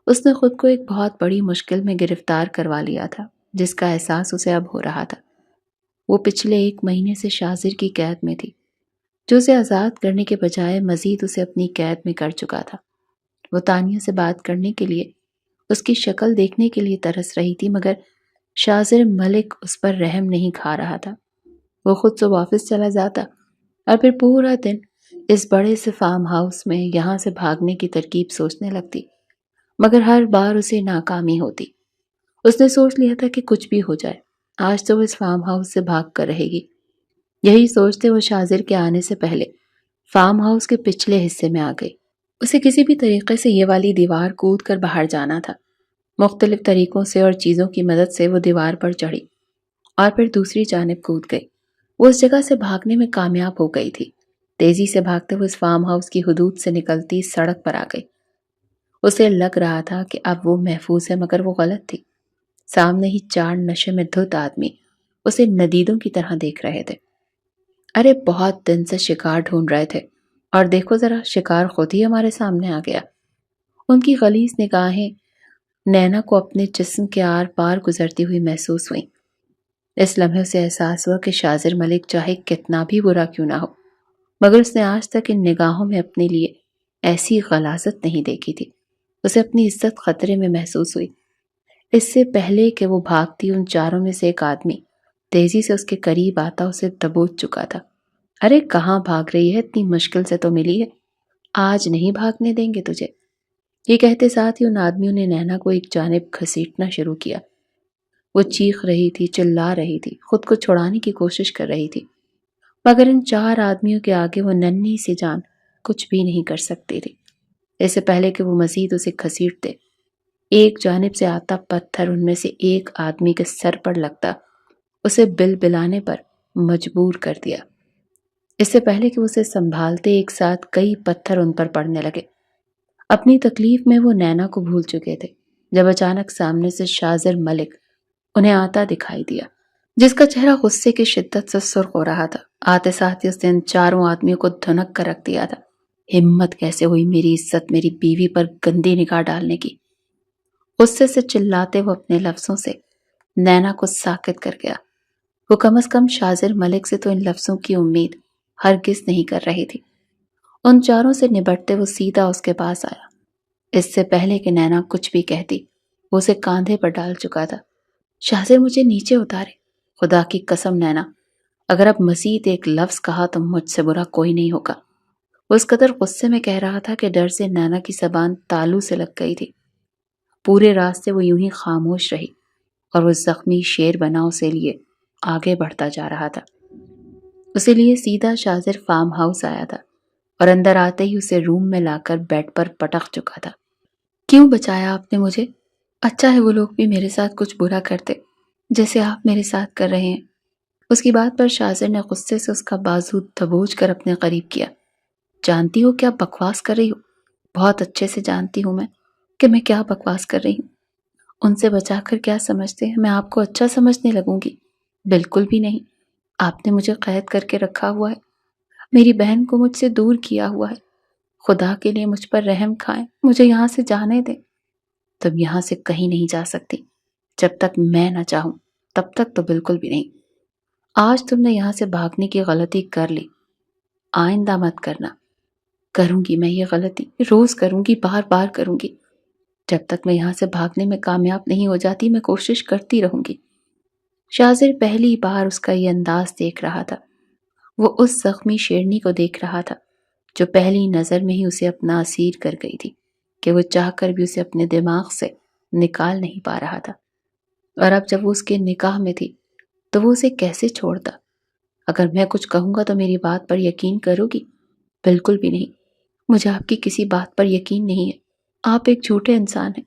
اس نے خود کو ایک بہت بڑی مشکل میں گرفتار کروا لیا تھا، جس کا احساس اسے اب ہو رہا تھا۔ وہ پچھلے 1 مہینے سے شاذر کی قید میں تھی، جو اسے آزاد کرنے کے بجائے مزید اسے اپنی قید میں کر چکا تھا۔ وہ تانیہ سے بات کرنے کے لیے، اس کی شکل دیکھنے کے لیے ترس رہی تھی، مگر شاذر ملک اس پر رحم نہیں کھا رہا تھا۔ وہ خود صبح آفس چلا جاتا اور پھر پورا دن اس بڑے سے فارم ہاؤس میں یہاں سے بھاگنے کی ترکیب سوچنے لگتی، مگر ہر بار اسے ناکامی ہوتی۔ اس نے سوچ لیا تھا کہ کچھ بھی ہو جائے، آج تو وہ اس فارم ہاؤس سے بھاگ کر رہے گی۔ یہی سوچتے وہ شاذر کے آنے سے پہلے فارم ہاؤس کے پچھلے حصے میں آ گئی۔ اسے کسی بھی طریقے سے یہ والی دیوار کود کر باہر جانا تھا۔ مختلف طریقوں سے اور چیزوں کی مدد سے وہ دیوار پر چڑھی اور پھر دوسری جانب کود گئی۔ وہ اس جگہ سے بھاگنے میں کامیاب ہو گئی تھی۔ تیزی سے بھاگتے ہوئے اس فارم ہاؤس کی حدود سے نکلتی سڑک پر آ گئی۔ اسے لگ رہا تھا کہ اب وہ محفوظ ہے، مگر وہ غلط تھی۔ سامنے ہی 4 نشے میں دھت آدمی اسے ندیدوں کی طرح دیکھ رہے تھے۔ ارے بہت دن سے شکار ڈھونڈ رہے تھے، اور دیکھو ذرا، شکار خود ہی ہمارے سامنے آ گیا۔ ان کی غلیظ نگاہیں نینا کو اپنے جسم کے آر پار گزرتی ہوئی محسوس ہوئیں۔ اس لمحے اسے احساس ہوا کہ شاذر ملک چاہے کتنا بھی برا کیوں نہ ہو، مگر اس نے آج تک ان نگاہوں میں اپنے لیے ایسی غلاظت نہیں دیکھی تھی۔ اسے اپنی عزت خطرے میں محسوس ہوئی۔ اس سے پہلے کہ وہ بھاگتی، ان 4 میں سے ایک آدمی تیزی سے اس کے قریب آتا اسے دبوچ چکا تھا۔ ارے کہاں بھاگ رہی ہے؟ اتنی مشکل سے تو ملی ہے، آج نہیں بھاگنے دیں گے تجھے۔ یہ کہتے ساتھ ہی ان آدمیوں نے نینا کو ایک جانب گھسیٹنا شروع کیا۔ وہ چیخ رہی تھی، چلا رہی تھی، خود کو چھڑانے کی کوشش کر رہی تھی، مگر ان 4 آدمیوں کے آگے وہ ننھی سی جان کچھ بھی نہیں کر سکتی تھی۔ اس سے پہلے کہ وہ مزید اسے گھسیٹتے، ایک جانب سے آتا پتھر ان میں سے ایک آدمی کے سر پر لگتا اسے بل بلانے پر مجبور کر دیا۔ اس سے پہلے کہ اسے سنبھالتے، ایک ساتھ کئی پتھر ان پر پڑنے لگے۔ اپنی تکلیف میں وہ نینا کو بھول چکے تھے، جب اچانک سامنے سے شاذر ملک انہیں آتا دکھائی دیا، جس کا چہرہ غصے کی شدت سے سرخ ہو رہا تھا۔ آتے ساتھ ہی اس نے ان 4 آدمیوں کو دھنک کر رکھ دیا تھا۔ ہمت کیسے ہوئی میری عزت، میری بیوی پر گندی نگاہ ڈالنے کی؟ غصے سے چلاتے وہ اپنے لفظوں سے نینا کو ساکت کر گیا۔ وہ کم از کم شاذر ملک سے تو ان لفظوں کی امید ہرگز نہیں کر رہی تھی۔ ان 4 سے نبٹتے وہ سیدھا اس کے پاس آیا۔ اس سے پہلے کہ نینا کچھ بھی کہتی، وہ اسے کاندھے پر ڈال چکا تھا۔ شاذر مجھے نیچے اتارے، خدا کی قسم نینا، اگر اب مزید ایک لفظ کہا تو مجھ سے برا کوئی نہیں ہوگا۔ وہ اس قدر غصے میں کہہ رہا تھا کہ ڈر سے نینا کی زبان تالو سے لگ گئی تھی۔ پورے راستے وہ یوں ہی خاموش رہی، اور وہ زخمی شیر بنا اسے لیے آگے بڑھتا جا رہا تھا۔ اسے لیے سیدھا شاذر فارم ہاؤس آیا تھا، اور اندر آتے ہی اسے روم میں لا کر بیڈ پر پٹک چکا تھا۔ کیوں بچایا آپ نے مجھے؟ اچھا ہے وہ لوگ بھی میرے ساتھ کچھ برا کرتے جیسے آپ میرے ساتھ کر رہے ہیں۔ اس کی بات پر شاذر نے غصے سے اس کا بازو دبوچ کر اپنے قریب کیا۔ جانتی ہو کیا بکواس کر رہی ہو؟ بہت اچھے سے جانتی ہوں کہ میں کیا بکواس کر رہی ہوں۔ ان سے بچا کر کیا سمجھتے ہیں میں آپ کو اچھا سمجھنے لگوں گی؟ بالکل بھی نہیں۔ آپ نے مجھے قید کر کے رکھا ہوا ہے، میری بہن کو مجھ سے دور کیا ہوا ہے۔ خدا کے لیے مجھ پر رحم کھائیں، مجھے یہاں سے جانے دیں۔ تم یہاں سے کہیں نہیں جا سکتی جب تک میں نہ چاہوں، تب تک تو بالکل بھی نہیں۔ آج تم نے یہاں سے بھاگنے کی غلطی کر لی، آئندہ مت کرنا۔ کروں گی میں یہ غلطی، روز کروں گی، بار بار کروں گی۔ جب تک میں یہاں سے بھاگنے میں کامیاب نہیں ہو جاتی میں کوشش کرتی رہوں گی۔ شاذر پہلی بار اس کا یہ انداز دیکھ رہا تھا۔ وہ اس زخمی شیرنی کو دیکھ رہا تھا جو پہلی نظر میں ہی اسے اپنا اسیر کر گئی تھی کہ وہ چاہ کر بھی اسے اپنے دماغ سے نکال نہیں پا رہا تھا۔ اور اب جب وہ اس کے نکاح میں تھی تو وہ اسے کیسے چھوڑتا؟ اگر میں کچھ کہوں گا تو میری بات پر یقین کرو گی؟ بالکل بھی نہیں۔ مجھے آپ کی کسی بات پر یقین نہیں ہے۔ آپ ایک جھوٹے انسان ہیں۔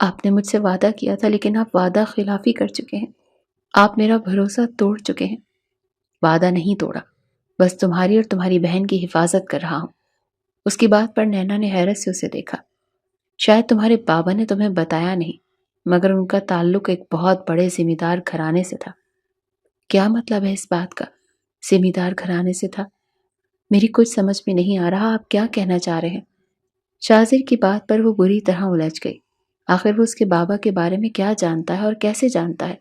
آپ نے مجھ سے وعدہ کیا تھا لیکن آپ وعدہ خلافی کر چکے ہیں۔ آپ میرا بھروسہ توڑ چکے ہیں۔ وعدہ نہیں توڑا، بس تمہاری اور تمہاری بہن کی حفاظت کر رہا ہوں۔ اس کی بات پر نینا نے حیرت سے اسے دیکھا۔ شاید تمہارے بابا نے تمہیں بتایا نہیں، مگر ان کا تعلق ایک بہت بڑے ذمہ دار گھرانے سے تھا۔ کیا مطلب ہے اس بات کا؟ ذمہ دار گھرانے سے تھا؟ میری کچھ سمجھ میں نہیں آ رہا آپ کیا کہنا چاہ رہے ہیں؟ شاذر کی بات پر وہ بری طرح الجھ گئی۔ آخر وہ اس کے بابا کے بارے میں کیا جانتا ہے اور کیسے جانتا ہے؟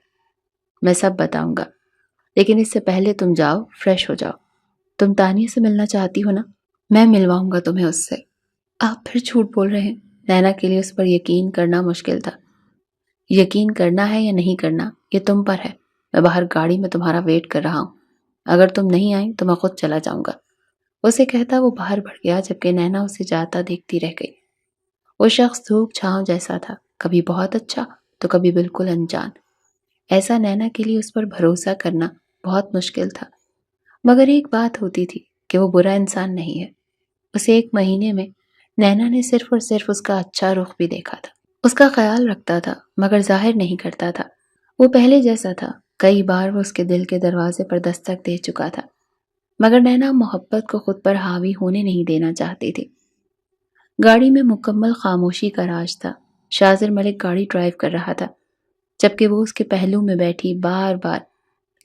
میں سب بتاؤں گا، لیکن اس سے پہلے تم جاؤ، فریش ہو جاؤ۔ تم تانیہ سے ملنا چاہتی ہو نا؟ میں ملواؤں گا تمہیں اس سے۔ آپ پھر جھوٹ بول رہے ہیں۔ نینا کے لیے اس پر یقین کرنا مشکل تھا۔ یقین کرنا ہے یا نہیں کرنا یہ تم پر ہے۔ میں باہر گاڑی میں تمہارا ویٹ کر رہا ہوں، اگر تم نہیں آئی تو میں خود چلا جاؤں گا۔ اسے کہتا وہ باہر بڑھ گیا جبکہ نینا اسے جاتا دیکھتی رہ گئی۔ وہ شخص دھوپ چھاؤں جیسا تھا، کبھی بہت اچھا تو کبھی بالکل انجان۔ ایسا نینا کے لیے اس پر بھروسہ کرنا بہت مشکل تھا، مگر ایک بات ہوتی تھی کہ وہ برا انسان نہیں ہے۔ اسے ایک مہینے میں نینا نے صرف اور صرف اس کا اچھا رخ بھی دیکھا تھا، اس کا خیال رکھتا تھا مگر ظاہر نہیں کرتا تھا۔ وہ پہلے جیسا تھا، کئی بار وہ اس کے دل کے دروازے پر دستک دے چکا تھا، مگر نینا محبت کو خود پر حاوی ہونے نہیں دینا چاہتی تھی۔ گاڑی میں مکمل خاموشی کا راج تھا۔ شاذر ملک گاڑی ڈرائیو کر رہا تھا جبکہ وہ اس کے پہلو میں بیٹھی بار بار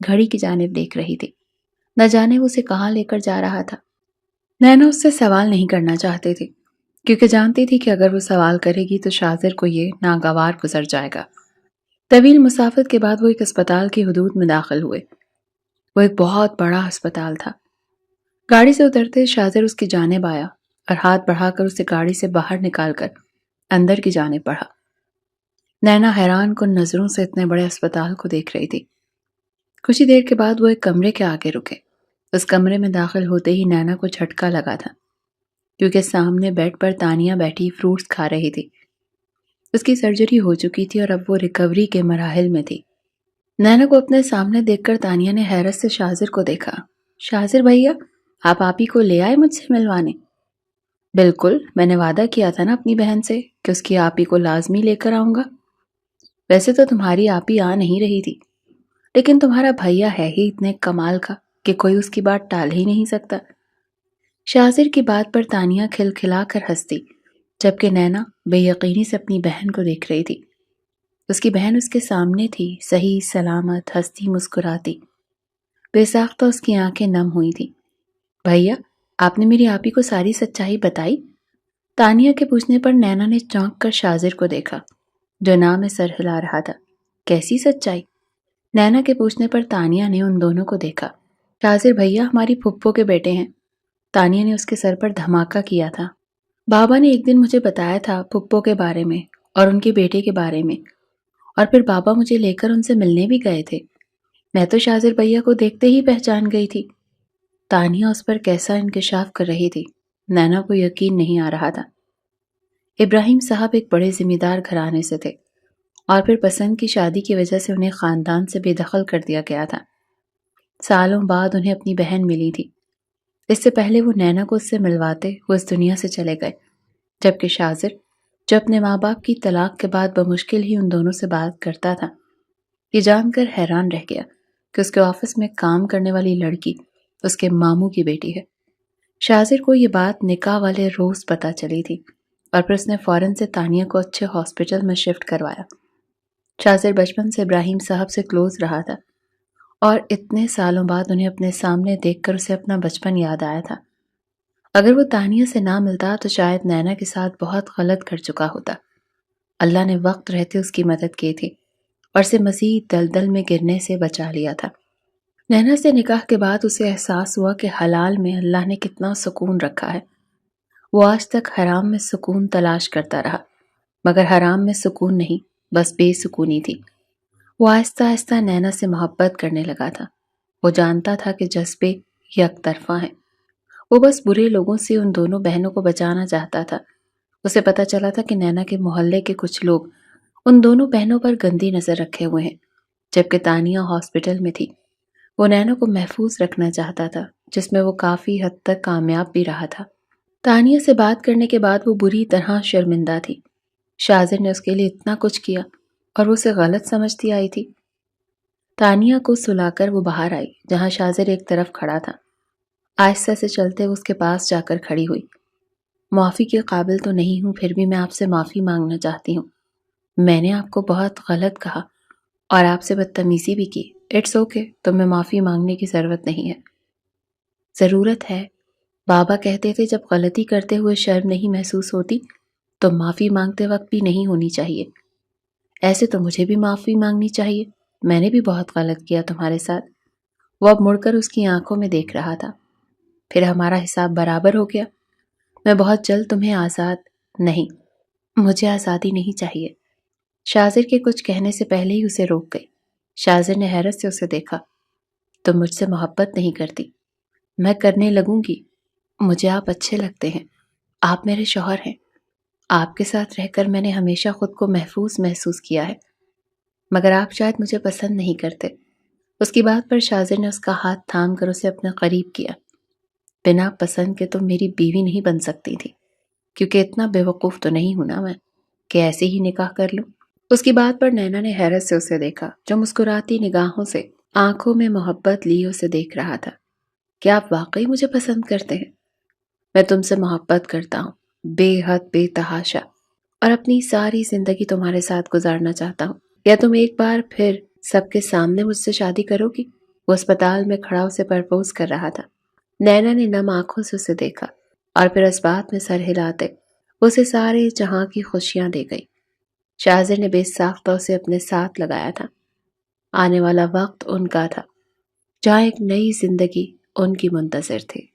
گھڑی کی جانب دیکھ رہی تھی، نہ جانے وہ اسے کہاں لے کر جا رہا تھا۔ نینا اس سے سوال نہیں کرنا چاہتی تھی کیونکہ جانتی تھی کہ اگر وہ سوال کرے گی تو شاذر کو یہ ناگوار گزر جائے گا۔ طویل مسافت کے بعد وہ ایک اسپتال کی حدود میں داخل ہوئے۔ وہ ایک بہت بڑا اسپتال تھا۔ گاڑی سے اترتے شاذر اس کی جانب آیا اور ہاتھ بڑھا کر اسے گاڑی سے باہر نکال کر اندر کی جانب بڑھا۔ نینا حیران کن نظروں سے اتنے بڑے اسپتال کو دیکھ رہی تھی۔ کچھ ہی دیر کے بعد وہ ایک کمرے کے آگے رکے۔ اس کمرے میں داخل ہوتے ہی نینا کو جھٹکا لگا تھا کیونکہ سامنے بیڈ پر تانیہ بیٹھی فروٹس کھا رہی تھی۔ اس کی سرجری ہو چکی تھی اور اب وہ ریکوری کے مراحل میں تھی۔ نینا کو اپنے سامنے دیکھ کر تانیہ نے حیرت سے شاذر کو دیکھا۔ شاذر بھیا، آپ آپی کو لے آئے مجھ سے ملوانے؟ بالکل، میں نے وعدہ کیا تھا نا اپنی بہن سے کہ اس کی آپی کو لازمی لے کر آؤں گا۔ ویسے تو تمہاری آپی آ نہیں رہی تھی، لیکن تمہارا بھیا ہے ہی اتنے کمال کا کہ کوئی اس کی بات ٹال ہی نہیں سکتا۔ شاذر کی بات پر تانیہ کھلکھلا کر ہنستی جبکہ نینا بے یقینی سے اپنی بہن کو دیکھ رہی تھی۔ اس کی بہن اس کے سامنے تھی، صحیح سلامت، ہنستی مسکراتی۔ بے ساختہ اس کی آنکھیں نم ہوئی تھی۔ بھیا، آپ نے میری آپی کو ساری سچائی بتائی؟ تانیہ کے پوچھنے پر نینا نے چونک کر شاذر کو دیکھا جو نام میں سر ہلا رہا تھا۔ کیسی سچائی؟ نینا کے پوچھنے پر تانیہ نے ان دونوں کو دیکھا۔ شاذر بھیا ہماری پھپھو کے بیٹے ہیں۔ تانیہ نے اس کے سر پر دھماکہ کیا تھا۔ بابا نے ایک دن مجھے بتایا تھا پھپھو کے بارے میں اور ان کے بیٹے کے بارے میں، اور پھر بابا مجھے لے کر ان سے ملنے بھی گئے تھے۔ میں تو شاذر بھیا کو دیکھتے ہی پہچان گئی تھی۔ تانیہ اس پر کیسا انکشاف کر رہی تھی، نینا کو یقین نہیں آ رہا تھا۔ ابراہیم صاحب ایک بڑے ذمہ دار گھرانے سے تھے اور پھر پسند کی شادی کی وجہ سے انہیں خاندان سے بے دخل کر دیا گیا تھا۔ سالوں بعد انہیں اپنی بہن ملی تھی۔ اس سے پہلے وہ نینا کو اس سے ملواتے وہ اس دنیا سے چلے گئے، جبکہ شاذر جو اپنے ماں باپ کی طلاق کے بعد بمشکل ہی ان دونوں سے بات کرتا تھا، یہ جان کر حیران رہ گیا کہ اس کے آفس میں کام کرنے والی لڑکی اس کے ماموں کی بیٹی ہے۔ شاذر کو یہ بات نکاح والے روز پتہ چلی تھی اور پھر اس نے فوراً سے تانیہ کو اچھے ہاسپٹل میں شفٹ کروایا۔ شاذر بچپن سے ابراہیم صاحب سے کلوز رہا تھا اور اتنے سالوں بعد انہیں اپنے سامنے دیکھ کر اسے اپنا بچپن یاد آیا تھا۔ اگر وہ تانیہ سے نہ ملتا تو شاید نینا کے ساتھ بہت غلط کر چکا ہوتا۔ اللہ نے وقت رہتے اس کی مدد کی تھی اور اسے مزید دلدل میں گرنے سے بچا لیا تھا۔ نینا سے نکاح کے بعد اسے احساس ہوا کہ حلال میں اللہ نے کتنا سکون رکھا ہے۔ وہ آج تک حرام میں سکون تلاش کرتا رہا، مگر حرام میں سکون نہیں، بس بے سکونی تھی۔ وہ آہستہ آہستہ نینا سے محبت کرنے لگا تھا۔ وہ جانتا تھا کہ جذبے یک طرفہ ہیں۔ وہ بس برے لوگوں سے ان دونوں بہنوں کو بچانا چاہتا تھا۔ اسے پتہ چلا تھا کہ نینا کے محلے کے کچھ لوگ ان دونوں بہنوں پر گندی نظر رکھے ہوئے ہیں، جبکہ تانیہ ہاسپٹل میں تھی۔ وہ نینا کو محفوظ رکھنا چاہتا تھا، جس میں وہ کافی حد تک کامیاب بھی رہا تھا۔ تانیہ سے بات کرنے کے بعد وہ بری طرح شرمندہ تھی۔ شاذر نے اس کے لیے اتنا کچھ کیا اور وہ اسے غلط سمجھتی آئی تھی۔ تانیہ کو سلا کر وہ باہر آئی جہاں شاذر ایک طرف کھڑا تھا۔ آہستہ سے چلتے وہ اس کے پاس جا کر کھڑی ہوئی۔ معافی کے قابل تو نہیں ہوں، پھر بھی میں آپ سے معافی مانگنا چاہتی ہوں۔ میں نے آپ کو بہت غلط کہا اور آپ سے بدتمیزی بھی کی۔ اٹس اوکے، تمہیں معافی مانگنے کی ضرورت نہیں ہے۔ ضرورت ہے، بابا کہتے تھے جب غلطی کرتے ہوئے شرم نہیں محسوس ہوتی تو معافی مانگتے وقت بھی نہیں ہونی چاہیے۔ ایسے تو مجھے بھی معافی مانگنی چاہیے، میں نے بھی بہت غلط کیا تمہارے ساتھ۔ وہ اب مڑ کر اس کی آنکھوں میں دیکھ رہا تھا۔ پھر ہمارا حساب برابر ہو گیا۔ میں بہت جلد تمہیں آزاد نہیں، مجھے آزادی نہیں چاہیے۔ شاذر کے کچھ کہنے سے پہلے ہی اسے روک گئی۔ شاذر نے حیرت سے اسے دیکھا۔ تم مجھ سے محبت نہیں کرتی؟ میں کرنے لگوں گی۔ مجھے آپ اچھے لگتے ہیں، آپ میرے شوہر ہیں۔ آپ کے ساتھ رہ کر میں نے ہمیشہ خود کو محفوظ محسوس کیا ہے، مگر آپ شاید مجھے پسند نہیں کرتے۔ اس کی بات پر شاذر نے اس کا ہاتھ تھام کر اسے اپنے قریب کیا۔ بنا پسند کے تم میری بیوی نہیں بن سکتی تھی، کیونکہ اتنا بے وقوف تو نہیں ہوں نا میں کہ ایسے ہی نکاح کر لوں۔ اس کی بات پر نینا نے حیرت سے اسے دیکھا، جو مسکراتی نگاہوں سے آنکھوں میں محبت لیے اسے دیکھ رہا تھا۔ کیا آپ واقعی مجھے پسند کرتے ہیں؟ میں تم سے محبت کرتا ہوں، بے حد بے تحاشا، اور اپنی ساری زندگی تمہارے ساتھ گزارنا چاہتا ہوں۔ یا تم ایک بار پھر سب کے سامنے مجھ سے شادی کرو گی؟ وہ اسپتال میں کھڑا اسے پرپوز کر رہا تھا۔ نینا نے نم آنکھوں سے اسے دیکھا اور پھر اس بات میں سر ہلاتے اسے سارے جہاں کی خوشیاں دے گئی۔ شاذر نے بے ساختہ اسے اپنے ساتھ لگایا تھا۔ آنے والا وقت ان کا تھا، جہاں ایک نئی زندگی ان کی منتظر تھی۔